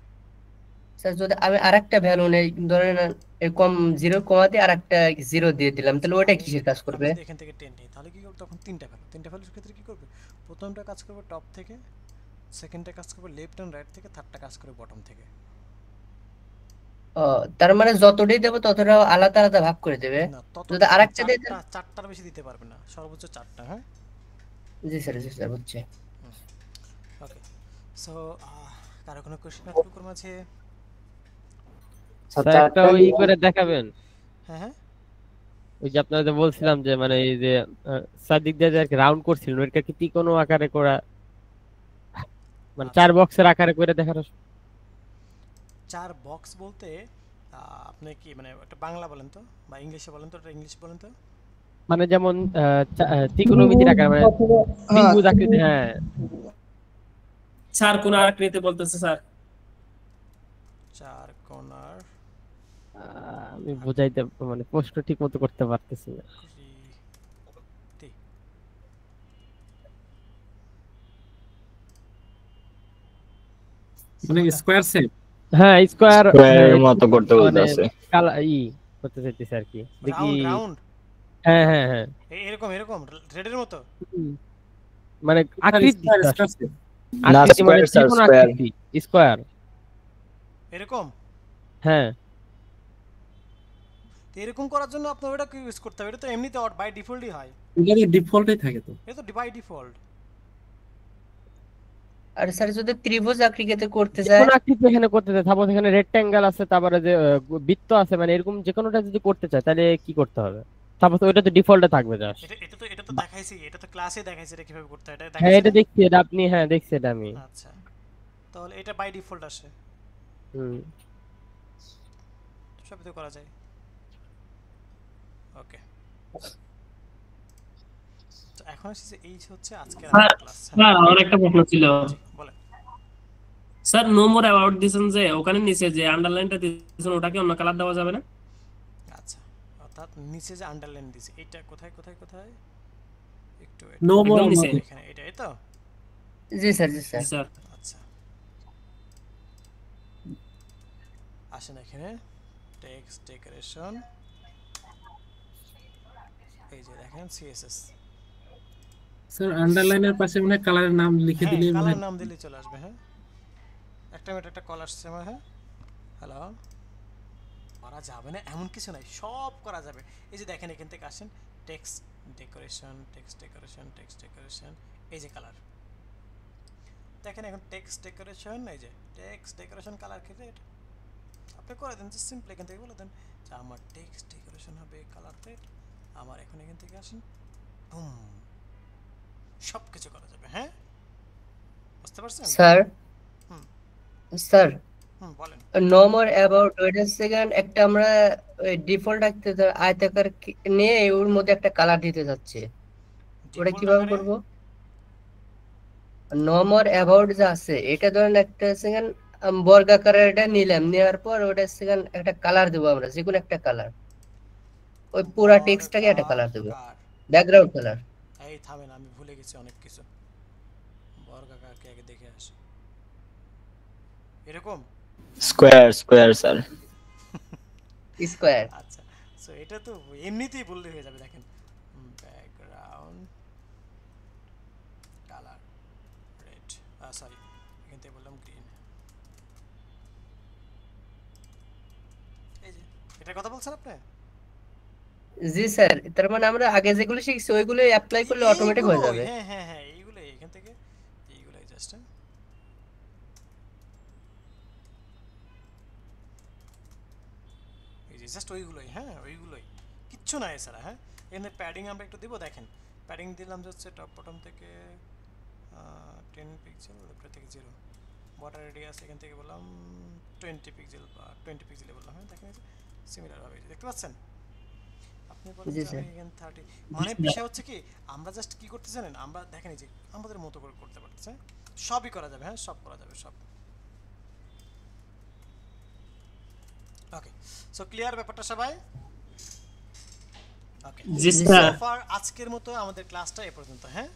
স্যার যদি আমি আরেকটা ভ্যালু নেই, ধরেন এরকম 0 কমা দিয়ে আরেকটা 0 দিয়ে দিলাম, তাহলে ওটা কিসের কাজ করবে? আমি এখান থেকে 10 নিই, তাহলে কি করবে? তখন তিনটা ভ্যালুর ক্ষেত্রে কি করবে? প্রথমটা কাজ করবে টপ থেকে, সেকেন্ডটা কাজ করবে লেফট এন্ড রাইট থেকে, থার্ডটা কাজ করবে বটম থেকে। ও, তার মানে যতটাই দেবো ততটা আলাদা আলাদা ভাগ করে দেবে। না, তত যদি আরেকটা দিয়ে দেন? চারটার বেশি দিতে পারবে না, সর্বোচ্চ 4টা। হ্যাঁ, জি স্যার বুঝছি। ওকে, সো কারো কোনো কোশ্চেন এতটুকুর মাঝে? স্যার একটা ওই করে দেখাবেন? হ্যাঁ, ওই যে আপনারা যে বলছিলাম যে মানে এই যে সাদিক দিয়ে যে আর কি রাউন্ড করছিল, ওইটা কি কোনো আকারে করা, মানে 4 বক্সের আকারে করে দেখানো? 4 বক্স বলতে আপনি কি মানে একটা বাংলা বলেন তো, বা ইংলিশে বলেন তো, এটা ইংলিশ বলেন তো। মানে যেমন ত্রিকোণমিতির আকার, মানে ত্রিভুজ আকৃতি। হ্যাঁ স্যার কোন আকৃতি বলতেছে স্যার? 4 কোণার, আমি বুঝাইতে মানে প্রশ্ন ঠিক মতো করতে পারতেছি না। মানে স্কয়ার শেপ। হ্যাঁ, স্কয়ার স্কয়ারের মতো করতে বলতেছে, কালা করতে চাইতেছে আর কি, দেখি। রাউন্ড, হ্যাঁ এরকম রেডের মতো, মানে আকৃতি না স্কয়ার স্যার, স্কয়ার এরকম। হ্যাঁ, তো এরকম করার জন্য আপনার ওটা কি ইউজ করতে হবে? এটা তো এমনিতে বাই ডিফল্টই হয়, এটা তো ডিফল্টই থাকে তো। এটা তো বাই ডিফল্ট। আর স্যার যদি ত্রিভুজ আকৃতিতে করতে চাই? কোন আকৃতি এখানে করতে চাই, সাপোজ এখানে রেক্ট্যাঙ্গেল আছে, তারপরে যে বৃত্ত আছে, মানে এরকম যে কোনোটা যদি করতে চাই তাহলে কি করতে হবে? সাপোজ ওইটা তো ডিফল্টে থাকবে জাস্ট। এটা তো দেখাইছি, এটা তো ক্লাসে দেখাইছি এটা কিভাবে করতে হয়, এটা হ্যাঁ, দেখাইছি। এটা দেখছি, এটা আপনি, হ্যাঁ দেখছি এটা আমি। আচ্ছা, তাহলে এটা বাই ডিফল্ট আসে, সবই তো করা যায়। ওকে, তো এখন আসছে এই হচ্ছে আজকের আমাদের ক্লাস। স্যার আমার একটা প্রশ্ন ছিল। বলেন স্যার নো মোর অ্যাবাউট দিছেন যে, ওখানে নিচে যে আন্ডারলাইনটা দিছেন ওটাকে অন্য কালার দেওয়া যাবে না? আচ্ছা, অর্থাৎ নিচে যে আন্ডারলাইন দিছি এটা কোথায় একটু নো মোর নিচে এখানে, এই তো। জি স্যার। আচ্ছা, আসেন এখানে টেক্সট ডেকোরেশন, এই যে দেখেন সিএসএস। স্যার আন্ডারলাইনের পাশে মানে কালারের নাম লিখে দিলে মানে কালার নাম দিলে চলে আসবে। হ্যাঁ, একটা কল আসছে আমার। হ্যাঁ, হ্যালো, করা যাবে না এমন কিছু নাই, সব করা যাবে। এই যে দেখেন এখান থেকে আসেন টেক্সট ডেকোরেশন, এই যে কালার দেখেন, এখন টেক্সট ডেকোরেশন, এই যে টেক্সট ডেকোরেশন কালার কেটে এটা আপনি করে দেন, যে সিম্পল এখান থেকে বলে দেন যে আমার টেক্সট ডেকোরেশন হবে কালার রেড। আমার এখন এখান থেকে আসেন, বুম, সব কিছু করা যাবে। হ্যাঁ, বুঝতে পারছেন স্যার? স্যার বলেন। No more about wait second একটা আমরা ডিফল্ট রাখতে আয়তাকার নিয়ে ওর মধ্যে একটা কালার দিতে যাচ্ছে, ওটা কিভাবে করব? নো মোর অ্যাবাউট যা আছে এটা ধরেন একটা সেকেন্ড বর্গাকারের এটা নিলাম, নেওয়ার পর ওটা সেকেন্ড একটা কালার দেবো আমরা, যে কোনো একটা কালার, ওই পুরো টেক্সটটাকে একটা কালার দেবো, ব্যাকগ্রাউন্ড কালার। এই থামেন, আমি ভুলে গেছি অনেক কিছু। বর্গাকারকে আগে দেখে আসি। এরকম স্কয়ার স্যার। স্কয়ার। আচ্ছা, সো এটা তো এমনিতেই বললে হয়ে যাবে। দেখেন ব্যাকগ্রাউন্ড কালার রেড, সরি এখান থেকে বললাম গ্রিন। এই যে এটার কথা বলছেন আপনি? জি স্যার, তার মানে আমরা আগে যেগুলো শিখছি ওইগুলো অ্যাপ্লাই করলে অটোমেটিক হয়ে যাবে। হ্যাঁ হ্যাঁ হ্যাঁ, এইগুলাই এখান থেকে, এইগুলাই জাস্ট এই যে জাস্ট ওইগুলোই, হ্যাঁ ওইগুলোই, কিচ্ছু না এছাড়া। হ্যাঁ, এখানে প্যাডিং আমরা একটু দিব। দেখেন প্যাডিং দিলাম হচ্ছে টপ বটম থেকে 10 পিক্সেল, উপর থেকে 0, বর্ডার রেডিয়াস এখান থেকে বললাম 20 পিক্সেল বা 20 পিক্সেলে বললাম। হ্যাঁ দেখেন সিমিলার ভাবে দেখতে পাচ্ছেন আপনি। বলেন যে আমি এখানে 30, মানে বিষয় হচ্ছে কি আমরা জাস্ট কি করতে জানেন, আমরা দেখেন এই যে আমাদের মতো করে করতে পারতেছে, সবই করা যাবে। হ্যাঁ সব করা যাবে, সব। ওকে, সো ক্লিয়ার ব্যাপারটা সবাই? ওকে জি স্যার। সো ফার আজকের মতো আমাদের ক্লাসটা এ পর্যন্ত। হ্যাঁ